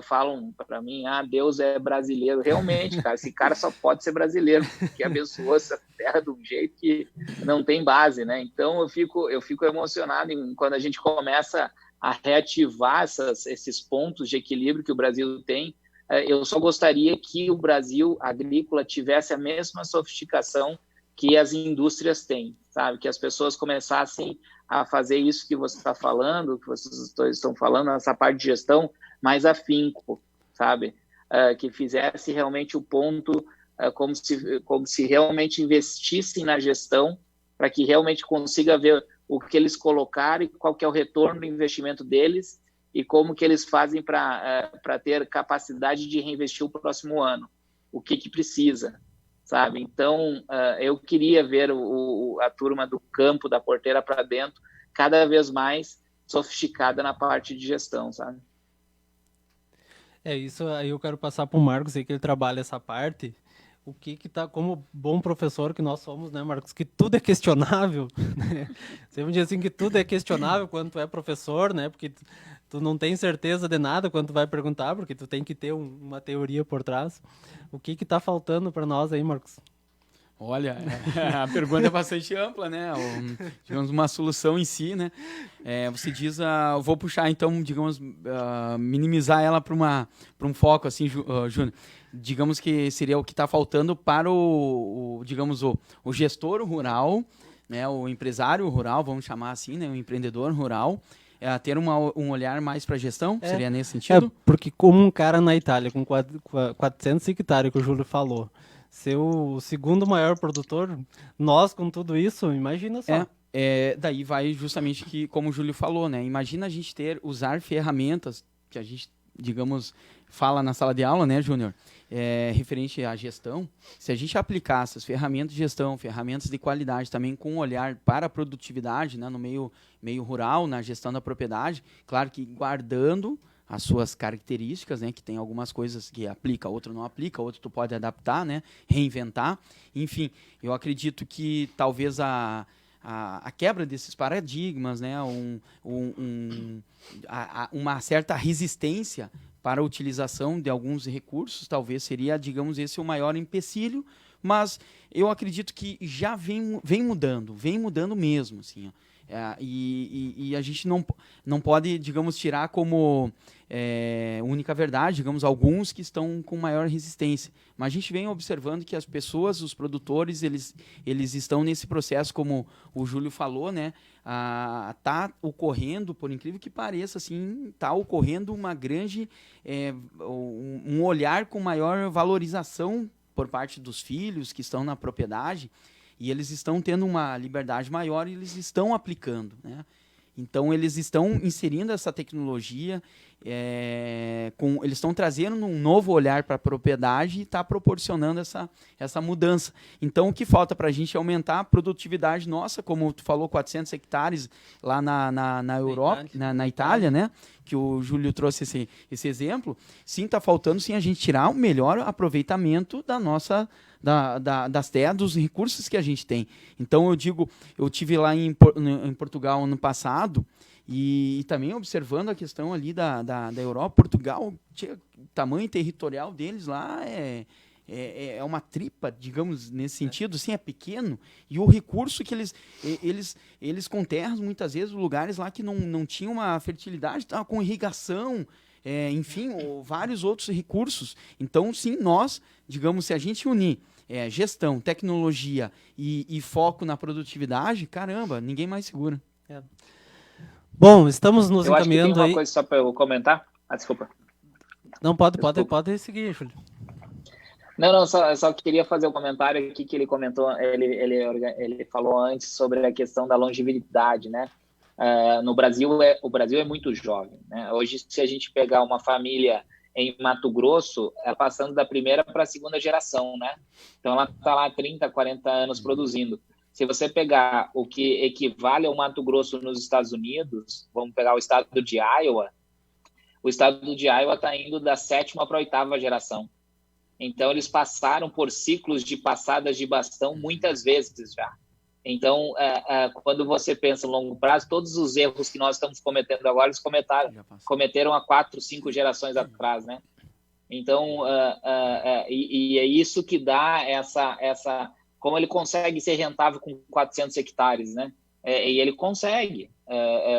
falam para mim, Deus é brasileiro. Realmente, cara, esse cara só pode ser brasileiro, porque abençoou essa terra de um jeito que não tem base, né? Então eu fico emocionado quando a gente começa a reativar esses pontos de equilíbrio que o Brasil tem. Eu só gostaria que o Brasil agrícola tivesse a mesma sofisticação que as indústrias têm, sabe? Que as pessoas começassem a fazer isso que você está falando, que vocês estão falando, essa parte de gestão mais afinco, sabe? Que fizesse realmente o ponto como se realmente investissem na gestão, para que realmente consiga ver o que eles colocaram e qual que é o retorno do investimento deles e como que eles fazem para ter capacidade de reinvestir o próximo ano. O que precisa, sabe? Então, eu queria ver a turma do campo, da porteira para dentro, cada vez mais sofisticada na parte de gestão, sabe?
Isso aí eu quero passar para o Marcos, sei que ele trabalha essa parte. O que tá, como bom professor que nós somos, né, Marcos, que tudo é questionável, né? Sempre diz assim que tudo é questionável quando tu é professor, né? Porque tu não tem certeza de nada quando tu vai perguntar, porque tu tem que ter uma teoria por trás. O que tá faltando para nós aí, Marcos?
Olha, a pergunta é bastante ampla, né? Digamos, uma solução em si, né? Você diz, eu vou puxar então, digamos, minimizar ela para um foco, assim, Júnior. Digamos que seria o que está faltando para digamos, o gestor rural, né? O empresário rural, vamos chamar assim, né? O empreendedor rural, ter um olhar mais para a gestão, seria nesse sentido?
Porque como um cara na Itália, com 400 hectares, que o Júlio falou, ser o segundo maior produtor, nós com tudo isso, imagina só.
Daí vai justamente que, como o Júlio falou, né? Imagina a gente usar ferramentas que a gente, digamos, fala na sala de aula, né, Júnior? Referente à gestão. Se a gente aplicar essas ferramentas de gestão, ferramentas de qualidade também com um olhar para a produtividade, né, no meio rural, na gestão da propriedade, claro que guardando as suas características, né, que tem algumas coisas que aplica, outro não aplica, outro tu pode adaptar, né, reinventar. Enfim, eu acredito que talvez a quebra desses paradigmas, né, uma certa resistência para a utilização de alguns recursos, talvez seria, digamos, esse o maior empecilho, mas eu acredito que já vem mudando mesmo, assim, ó. E a gente não pode, digamos, tirar como única verdade, digamos, alguns que estão com maior resistência. Mas a gente vem observando que as pessoas, os produtores, eles estão nesse processo, como o Júlio falou, né? Tá ocorrendo, por incrível que pareça, assim, tá ocorrendo uma grande, um olhar com maior valorização por parte dos filhos que estão na propriedade. E eles estão tendo uma liberdade maior e eles estão aplicando, né? Então, eles estão inserindo essa tecnologia, eles estão trazendo um novo olhar para a propriedade e está proporcionando essa mudança. Então, o que falta para a gente é aumentar a produtividade nossa, como tu falou, 400 hectares lá na Europa, na Itália, né? Que o Júlio trouxe esse exemplo. Sim, está faltando sim a gente tirar o melhor aproveitamento da nossa... das terras, dos recursos que a gente tem. Então, eu tive lá em Portugal ano passado e também observando a questão ali da Europa. Portugal, o tamanho territorial deles lá é uma tripa, digamos, nesse sentido, assim, é pequeno, e o recurso que eles com terras, muitas vezes, lugares lá que não tinham uma fertilidade, com irrigação, enfim, vários outros recursos. Então, sim, nós, digamos, se a gente unir gestão, tecnologia e foco na produtividade, caramba, ninguém mais segura.
Bom, estamos nos
eu acho que tem
encaminhando
uma
aí.
coisa só para eu comentar. Desculpa.
Não, pode seguir, Júlio.
Não, só queria fazer um comentário aqui que ele comentou, ele falou antes sobre a questão da longevidade, né? No Brasil, o Brasil é muito jovem, né? Hoje, se a gente pegar uma família em Mato Grosso, ela passando da primeira para a segunda geração, né? Então, ela está lá 30, 40 anos produzindo. Se você pegar o que equivale ao Mato Grosso nos Estados Unidos, vamos pegar o estado de Iowa, o estado de Iowa está indo da 7ª para a 8ª geração. Então, eles passaram por ciclos de passadas de bastão muitas vezes já. Então, quando você pensa em longo prazo, todos os erros que nós estamos cometendo agora, eles cometeram há 4, 5 gerações atrás, né? Então, e é isso que dá essa... Como ele consegue ser rentável com 400 hectares, né? E ele consegue,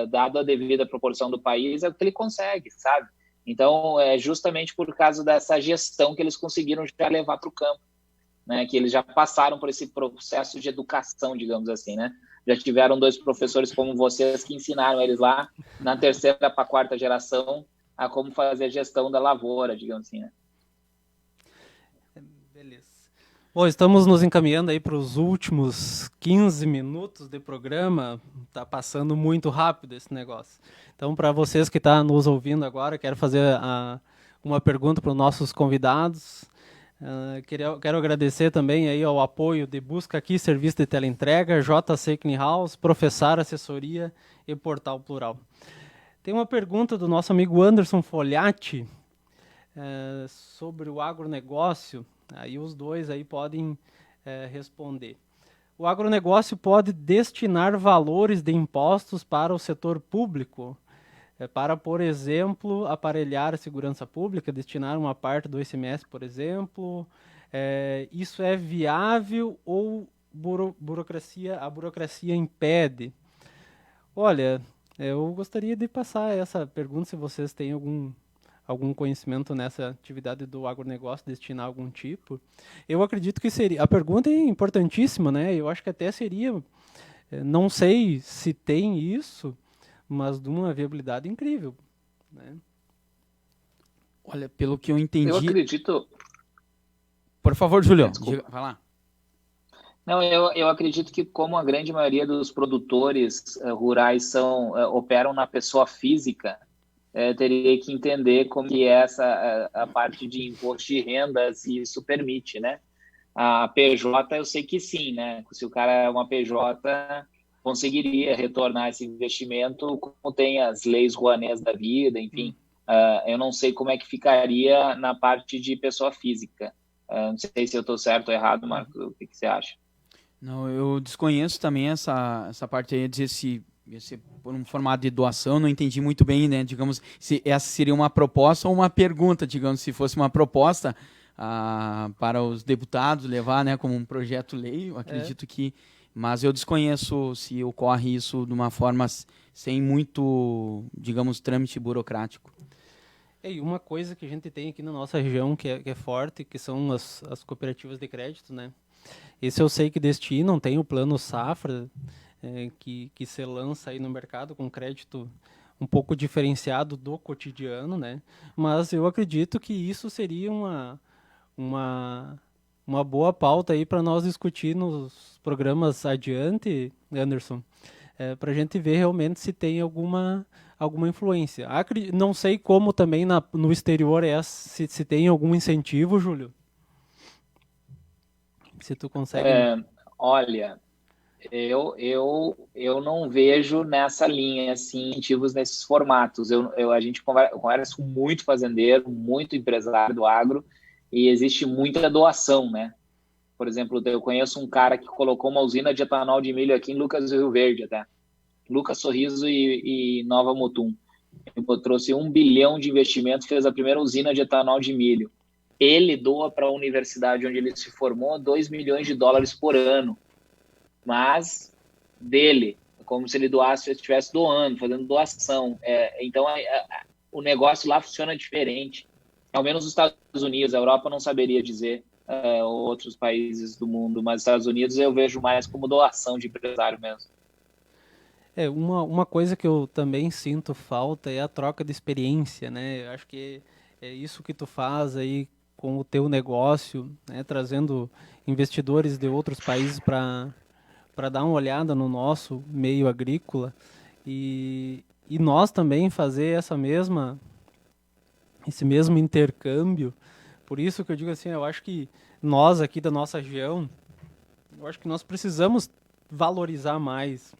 dado a devida proporção do país, é o que ele consegue, sabe? Então, é justamente por causa dessa gestão que eles conseguiram já levar para o campo, né? Que eles já passaram por esse processo de educação, digamos assim, né? Já tiveram 2 professores como vocês que ensinaram eles lá, na 3ª para a 4ª geração, a como fazer a gestão da lavoura, digamos assim, né?
Beleza. Bom, estamos nos encaminhando aí para os últimos 15 minutos de programa. Tá passando muito rápido esse negócio. Então, para vocês que estão nos ouvindo agora, quero fazer uma pergunta para os nossos convidados. Quero agradecer também aí ao apoio de Busca Aqui, Serviço de Teleentrega, JC Clean House, Professar Assessoria e Portal Plural. Tem uma pergunta do nosso amigo Anderson Fogliatti sobre o agronegócio. Aí os dois aí podem responder. O agronegócio pode destinar valores de impostos para o setor público, para, por exemplo, aparelhar a segurança pública, destinar uma parte do ICMS, por exemplo. Isso é viável ou a burocracia impede? Olha, eu gostaria de passar essa pergunta, se vocês têm algum conhecimento nessa atividade do agronegócio, destinar algum tipo. Eu acredito que seria... A pergunta é importantíssima, né? Eu acho que até seria... Não sei se tem isso, mas de uma viabilidade incrível, né?
Olha, pelo que eu entendi...
Eu acredito...
Por favor, Júlio, vai lá.
Não, eu acredito que, como a grande maioria dos produtores rurais operam na pessoa física, teria que entender como que é a parte de imposto de renda, se isso permite, né? A PJ, eu sei que sim, né? Se o cara é uma PJ, conseguiria retornar esse investimento, como tem as leis rouanês da vida, enfim. Eu não sei como é que ficaria na parte de pessoa física. Não sei se eu estou certo ou errado, Marcos, o que você acha?
Não, eu desconheço também essa parte aí, dizer se ia ser por um formato de doação, não entendi muito bem, né? Digamos, se essa seria uma proposta ou uma pergunta, digamos, se fosse uma proposta para os deputados levar, né, como um projeto-lei, eu acredito que... Mas eu desconheço se ocorre isso de uma forma sem muito, digamos, trâmite burocrático.
E uma coisa que a gente tem aqui na nossa região que é forte, que são as cooperativas de crédito, né? Esse eu sei que destinam, tem o plano Safra, que se lança aí no mercado com crédito um pouco diferenciado do cotidiano, né? Mas eu acredito que isso seria uma boa pauta aí para nós discutir nos programas adiante, Anderson, para a gente ver realmente se tem alguma influência. Não sei como também no exterior se tem algum incentivo, Júlio. Se tu consegue...
Olha, eu não vejo nessa linha assim, incentivos nesses formatos. A gente conversa com muito fazendeiro, muito empresário do agro, e existe muita doação, né? Por exemplo, eu conheço um cara que colocou uma usina de etanol de milho aqui em Lucas do Rio Verde, até. Lucas Sorriso e Nova Mutum. Ele trouxe 1 bilhão de investimento, fez a primeira usina de etanol de milho. Ele doa para a universidade onde ele se formou $2 milhões por ano. Mas dele, como se ele estivesse doando, fazendo doação. Então, o negócio lá funciona diferente. Ao menos os Estados Unidos, a Europa não saberia dizer, outros países do mundo, mas os Estados Unidos eu vejo mais como doação de empresário mesmo.
Uma coisa que eu também sinto falta é a troca de experiência, né? Eu acho que é isso que tu faz aí com o teu negócio, né? Trazendo investidores de outros países para dar uma olhada no nosso meio agrícola e nós também fazer esse mesmo intercâmbio. Por isso que eu digo assim, eu acho que nós aqui da nossa região, eu acho que nós precisamos valorizar mais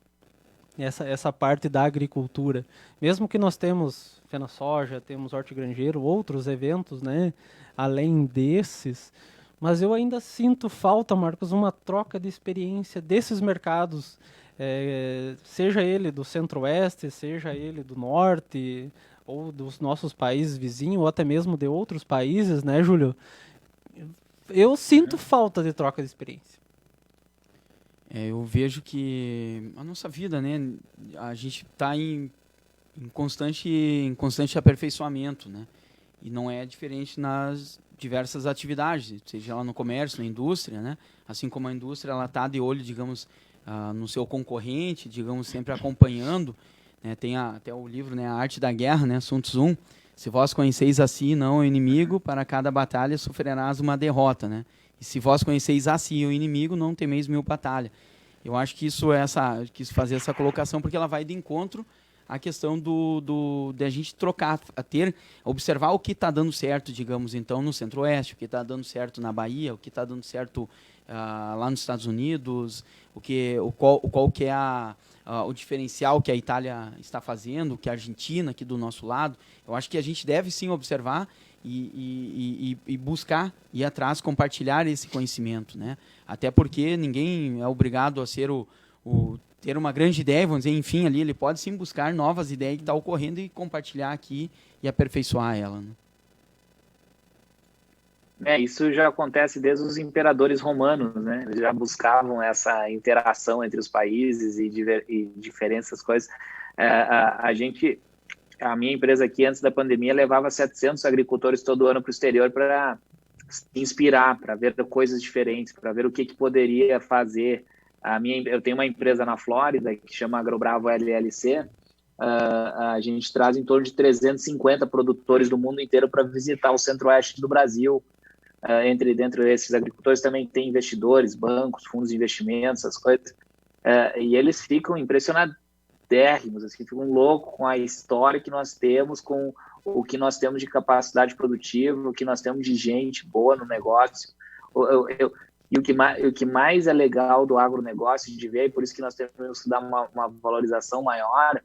essa parte da agricultura. Mesmo que nós temos FenaSoja, temos Hortigranjeiro, outros eventos, né, além desses, mas eu ainda sinto falta, Marcos, uma troca de experiência desses mercados, seja ele do Centro-Oeste, seja ele do Norte, ou dos nossos países vizinhos, ou até mesmo de outros países, né, Júlio? Eu sinto falta de troca de experiência.
Eu vejo que a nossa vida, né, a gente está em constante aperfeiçoamento, né, e não é diferente nas diversas atividades, seja lá no comércio, na indústria, né, assim como a indústria ela está de olho, digamos, no seu concorrente, digamos, sempre acompanhando, né, tem até o livro, né, A Arte da Guerra, né, Sun Tzu, se vós conheceis a si, não o inimigo, para cada batalha sofrerás uma derrota, né? E se vós conheceis a si o inimigo, não temeis mil batalha. Eu acho que quis fazer essa colocação porque ela vai de encontro à questão de a gente trocar, observar o que está dando certo, digamos, então, no Centro-Oeste, o que está dando certo na Bahia, o que está dando certo lá nos Estados Unidos, qual que é o diferencial que a Itália está fazendo, que a Argentina aqui do nosso lado. Eu acho que a gente deve sim observar e buscar, ir atrás, compartilhar esse conhecimento, né? Até porque ninguém é obrigado a ser ter uma grande ideia, vamos dizer, enfim, ali ele pode sim buscar novas ideias que estão ocorrendo e compartilhar aqui e aperfeiçoar ela, né?
Isso já acontece desde os imperadores romanos, né? Eles já buscavam essa interação entre os países e diferenças, coisas. A minha empresa aqui, antes da pandemia, levava 700 agricultores todo ano para o exterior para se inspirar, para ver coisas diferentes, para ver o que poderia fazer. Eu tenho uma empresa na Flórida que chama AgroBravo LLC. A gente traz em torno de 350 produtores do mundo inteiro para visitar o centro-oeste do Brasil. Dentro desses agricultores também tem investidores, bancos, fundos de investimentos, essas coisas, e eles ficam impressionadérrimos, assim, ficam loucos com a história que nós temos, com o que nós temos de capacidade produtiva, o que nós temos de gente boa no negócio. E o que mais é legal do agronegócio de ver, e por isso que nós temos que dar uma valorização maior,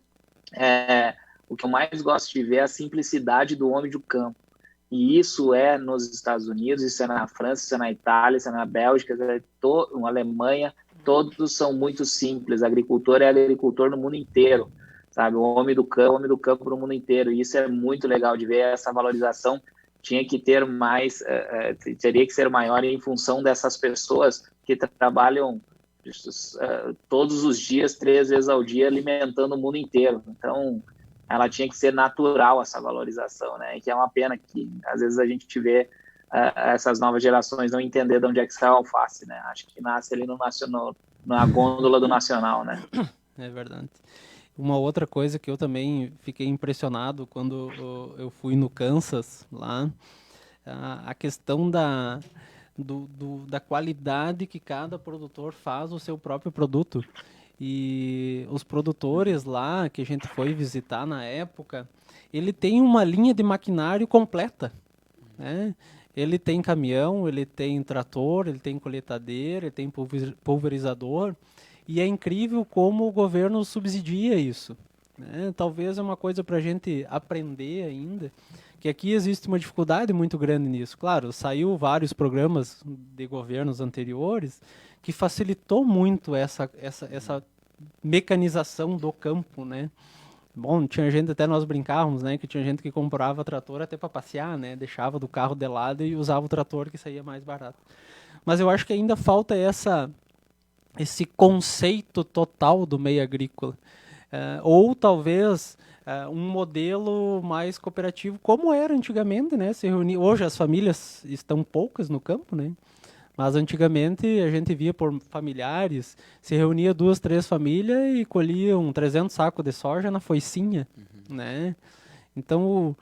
o que eu mais gosto de ver é a simplicidade do homem do campo. E isso é nos Estados Unidos, isso é na França, isso é na Itália, isso é na Bélgica, na Alemanha, todos são muito simples. Agricultor é agricultor no mundo inteiro, sabe? O homem do campo no mundo inteiro. E isso é muito legal de ver, essa valorização tinha que ter mais, teria que ser maior em função dessas pessoas que trabalham todos os dias, 3 vezes ao dia, alimentando o mundo inteiro. Então, ela tinha que ser natural, essa valorização, né? E que é uma pena que, às vezes, a gente vê essas novas gerações não entender de onde é que sai a alface, né? Acho que nasce ali no nacional, na gôndola do nacional, né?
É verdade. Uma outra coisa que eu também fiquei impressionado quando eu fui no Kansas, lá, a questão da qualidade que cada produtor faz o seu próprio produto. E os produtores lá, que a gente foi visitar na época, ele tem uma linha de maquinário completa, né? Ele tem caminhão, ele tem trator, ele tem colheitadeira, ele tem pulverizador, e é incrível como o governo subsidia isso, né? Talvez é uma coisa para a gente aprender ainda, que aqui existe uma dificuldade muito grande nisso. Claro, saiu vários programas de governos anteriores que facilitou muito essa mecanização do campo, né? Bom, tinha gente, até nós brincávamos, né, que tinha gente que comprava trator até para passear, né? Deixava do carro de lado e usava o trator que saía mais barato. Mas eu acho que ainda falta esse conceito total do meio agrícola. ou talvez um modelo mais cooperativo, como era antigamente, né? Se reunir. Hoje as famílias estão poucas no campo, né? Mas antigamente a gente via por familiares, se reunia 2, 3 famílias e colhiam 300 sacos de soja na foicinha, né? Então,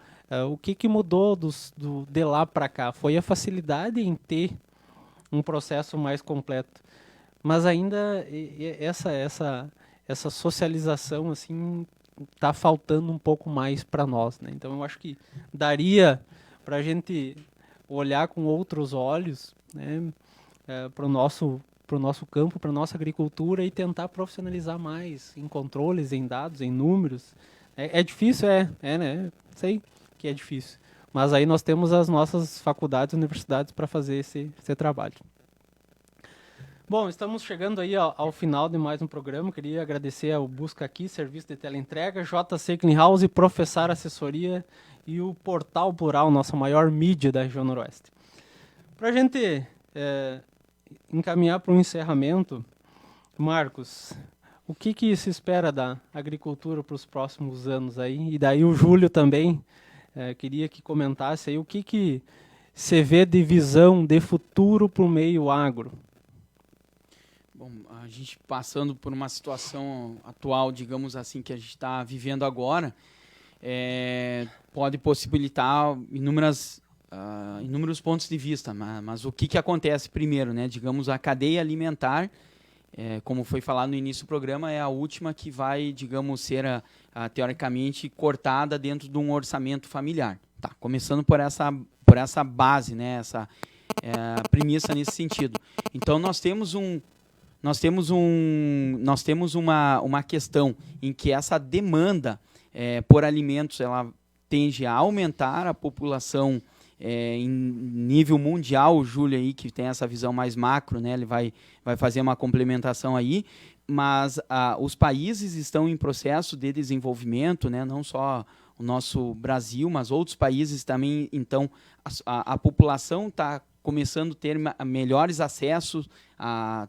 o que mudou de lá para cá? Foi a facilidade em ter um processo mais completo. Mas ainda essa socialização assim está faltando um pouco mais para nós, né? Então eu acho que daria para a gente olhar com outros olhos, né, para o nosso campo, para a nossa agricultura e tentar profissionalizar mais em controles, em dados, em números. É difícil, né? Sei que é difícil. Mas aí nós temos as nossas faculdades, universidades para fazer esse trabalho. Bom, estamos chegando aí ao final de mais um programa. Queria agradecer ao Busca Aqui, Serviço de Teleentrega, JC Clean House, Professar Assessoria e o Portal Plural, nossa maior mídia da região noroeste. Para a gente encaminhar para um encerramento, Marcos, o que se espera da agricultura para os próximos anos aí? E daí o Júlio também queria que comentasse aí o que você vê de visão de futuro para o meio agro.
Bom, a gente passando por uma situação atual, digamos assim, que a gente está vivendo agora, pode possibilitar inúmeros pontos de vista, mas o que acontece primeiro, né? Digamos, a cadeia alimentar, como foi falado no início do programa, é a última que vai, digamos, ser teoricamente cortada dentro de um orçamento familiar. Tá, começando por essa base, né? Essa premissa nesse sentido. Então nós temos uma questão em que essa demanda por alimentos ela tende a aumentar, a população em nível mundial. O Júlio aí, que tem essa visão mais macro, né, ele vai fazer uma complementação aí, mas os países estão em processo de desenvolvimento, né, não só o nosso Brasil, mas outros países também. Então a população está começando a ter melhores acessos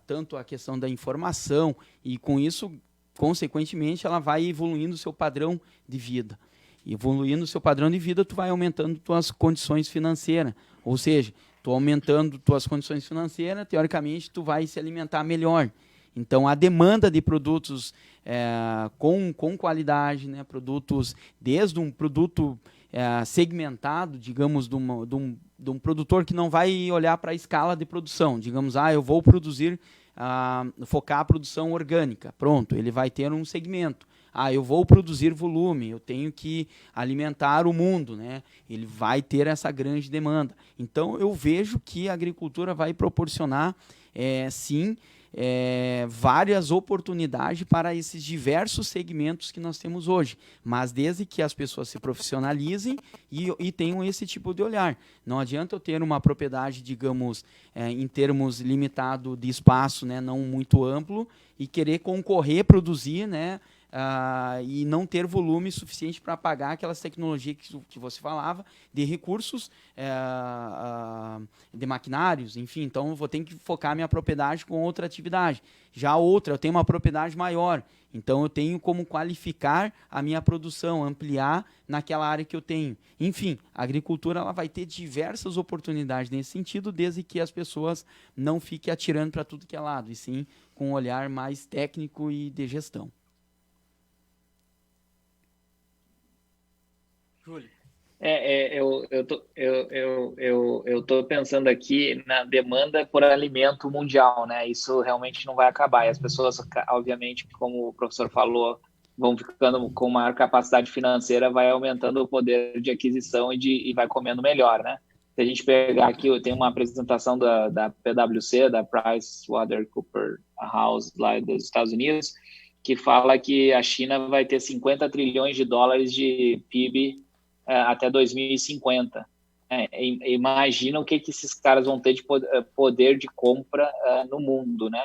tanto a questão da informação, e com isso, consequentemente, ela vai evoluindo o seu padrão de vida. Evoluindo o seu padrão de vida, tu vai aumentando tuas condições financeiras. Ou seja, tu aumentando tuas condições financeiras, teoricamente, tu vai se alimentar melhor. Então, a demanda de produtos com qualidade, né, produtos, desde um produto segmentado, digamos, de um produtor que não vai olhar para a escala de produção. Digamos, eu vou produzir, focar a produção orgânica. Pronto, ele vai ter um segmento. Eu vou produzir volume, eu tenho que alimentar o mundo, né? Ele vai ter essa grande demanda. Então, eu vejo que a agricultura vai proporcionar, sim, várias oportunidades para esses diversos segmentos que nós temos hoje, mas desde que as pessoas se profissionalizem e tenham esse tipo de olhar. Não adianta eu ter uma propriedade, digamos, em termos limitado de espaço, né, não muito amplo, e querer concorrer, produzir, né, e não ter volume suficiente para pagar aquelas tecnologias que você falava, de recursos, de maquinários, enfim. Então, eu vou ter que focar minha propriedade com outra atividade. Já outra, eu tenho uma propriedade maior, então eu tenho como qualificar a minha produção, ampliar naquela área que eu tenho. Enfim, a agricultura ela vai ter diversas oportunidades nesse sentido, desde que as pessoas não fiquem atirando para tudo que é lado, e sim com um olhar mais técnico e de gestão.
Júlio.
Eu tô pensando aqui na demanda por alimento mundial, né? Isso realmente não vai acabar. E as pessoas, obviamente, como o professor falou, vão ficando com maior capacidade financeira, vai aumentando o poder de aquisição e vai comendo melhor, né? Se a gente pegar aqui, eu tenho uma apresentação da PwC, da PricewaterhouseCoopers, lá dos Estados Unidos, que fala que a China vai ter 50 trilhões de dólares de PIB até 2050. Imagina o que esses caras vão ter de poder de compra no mundo, né?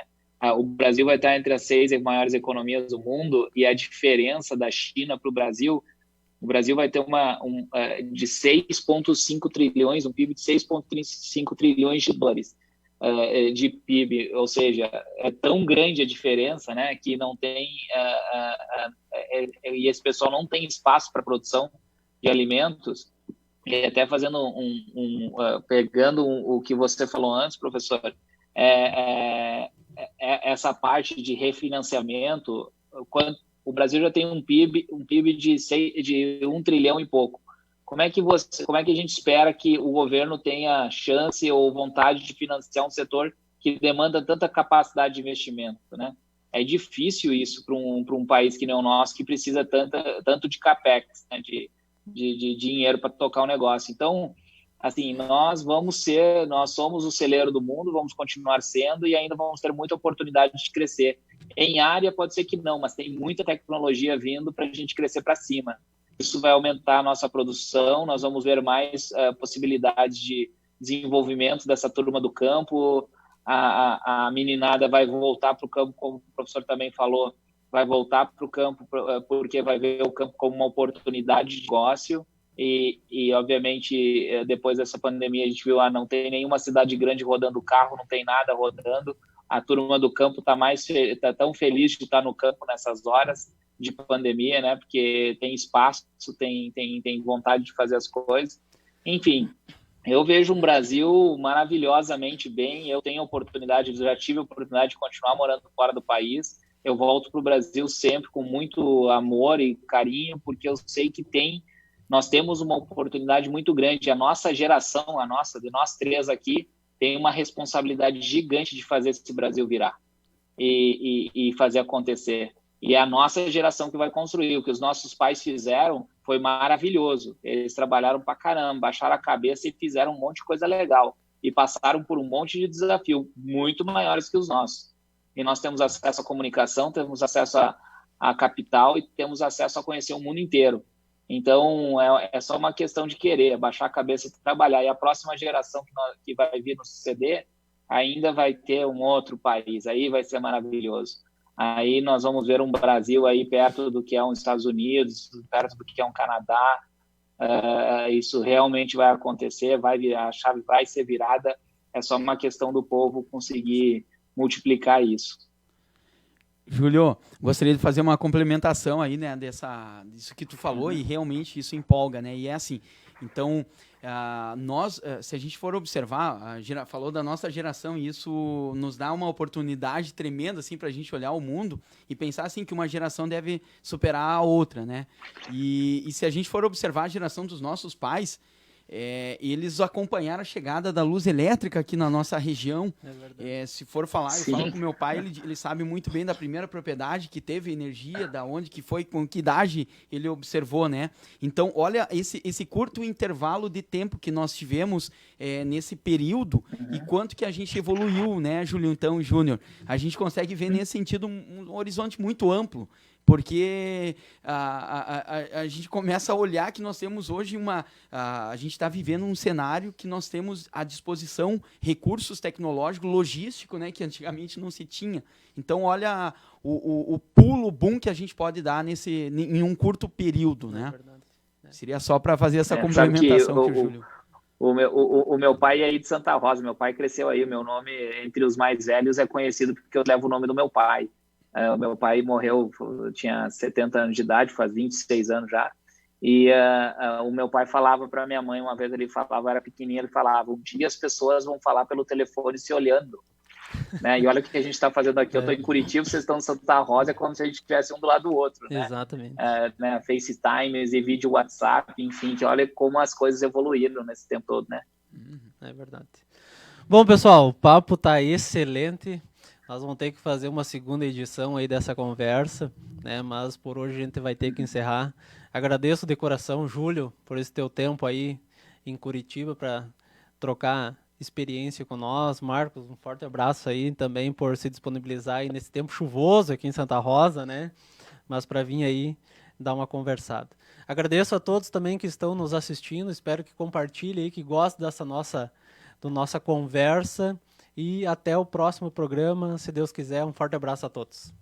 O Brasil vai estar entre as 6 maiores economias do mundo, e a diferença da China para o Brasil vai ter de 6,5 trilhões, um PIB de 6,5 trilhões de dólares. de PIB, ou seja, é tão grande a diferença, né, que não tem e esse pessoal não tem espaço para produção de alimentos. E até fazendo pegando o que você falou antes, professor, essa parte de refinanciamento, o Brasil já tem um PIB de 1 trilhão e pouco. Como é que a gente espera que o governo tenha chance ou vontade de financiar um setor que demanda tanta capacidade de investimento, né? É difícil isso para um país que nem o nosso, que precisa tanto de capex, né? de dinheiro para tocar o negócio. Então, assim, nós somos o celeiro do mundo, vamos continuar sendo e ainda vamos ter muita oportunidade de crescer. Em área pode ser que não, mas tem muita tecnologia vindo para a gente crescer para cima. Isso vai aumentar a nossa produção, nós vamos ver mais possibilidades de desenvolvimento dessa turma do campo, a meninada vai voltar para o campo, como o professor também falou, vai voltar para o campo porque vai ver o campo como uma oportunidade de negócio e obviamente, depois dessa pandemia, a gente viu, não tem nenhuma cidade grande rodando carro, não tem nada rodando, a turma do campo está tão feliz de estar no campo nessas horas de pandemia, né? Porque tem espaço, tem vontade de fazer as coisas. Enfim, eu vejo um Brasil maravilhosamente bem. Eu tenho já tive a oportunidade de continuar morando fora do país. Eu volto para o Brasil sempre com muito amor e carinho, porque eu sei que nós temos uma oportunidade muito grande. A nossa geração, de nós três aqui, tem uma responsabilidade gigante de fazer esse Brasil virar e fazer acontecer. E é a nossa geração que vai construir. O que os nossos pais fizeram foi maravilhoso. Eles trabalharam pra caramba, baixaram a cabeça e fizeram um monte de coisa legal. E passaram por um monte de desafio muito maiores que os nossos. E nós temos acesso à comunicação, temos acesso a capital e temos acesso a conhecer o mundo inteiro. Então, é só uma questão de querer, baixar a cabeça e trabalhar. E a próxima geração que vai vir nos suceder ainda vai ter um outro país. Aí vai ser maravilhoso. Aí nós vamos ver um Brasil aí perto do que é os Estados Unidos, perto do que é um Canadá. Isso realmente vai acontecer, a chave vai ser virada. É só uma questão do povo conseguir multiplicar isso.
Júlio, gostaria de fazer uma complementação aí, né, disso que tu falou, e realmente isso empolga, né? E é assim, então, nós, se a gente for observar, falou da nossa geração, e isso nos dá uma oportunidade tremenda, assim, para a gente olhar o mundo e pensar, assim, que uma geração deve superar a outra, né? E se a gente for observar a geração dos nossos pais, eles acompanharam a chegada da luz elétrica aqui na nossa região. Se for falar, eu falo com meu pai, ele sabe muito bem da primeira propriedade que teve energia, da onde que foi, com que idade ele observou, né? Então, olha esse curto intervalo de tempo que nós tivemos nesse período e quanto que a gente evoluiu, né, Júlio, então, Júnior? A gente consegue ver nesse sentido um horizonte muito amplo, porque a gente começa a olhar que nós temos hoje a gente está vivendo um cenário que nós temos à disposição recursos tecnológicos, logístico, né, que antigamente não se tinha. Então, olha o pulo, boom que a gente pode dar em um curto período, né? Seria só para fazer essa complementação que o Júlio...
O meu pai é aí de Santa Rosa, meu pai cresceu aí, o meu nome entre os mais velhos é conhecido porque eu levo o nome do meu pai. O meu pai morreu, tinha 70 anos de idade, faz 26 anos já, e o meu pai falava para minha mãe, uma vez ele falava, era pequenininho, ele falava, um dia as pessoas vão falar pelo telefone se olhando, né? E olha o que a gente está fazendo aqui, eu estou em Curitiba, vocês estão em Santa Rosa, é como se a gente estivesse um do lado do outro, né?
Exatamente.
Né? FaceTime e vídeo WhatsApp, enfim, que olha como as coisas evoluíram nesse tempo todo, né?
É verdade. Bom, pessoal, o papo está excelente. Nós vamos ter que fazer uma segunda edição aí dessa conversa, né? Mas por hoje a gente vai ter que encerrar. Agradeço de coração, Júlio, por esse teu tempo aí em Curitiba para trocar experiência com nós. Marcos, um forte abraço aí também por se disponibilizar aí nesse tempo chuvoso aqui em Santa Rosa, né? Mas para vir aí dar uma conversada. Agradeço a todos também que estão nos assistindo. Espero que compartilhem aí, que gostem dessa nossa conversa. E até o próximo programa, se Deus quiser. Um forte abraço a todos.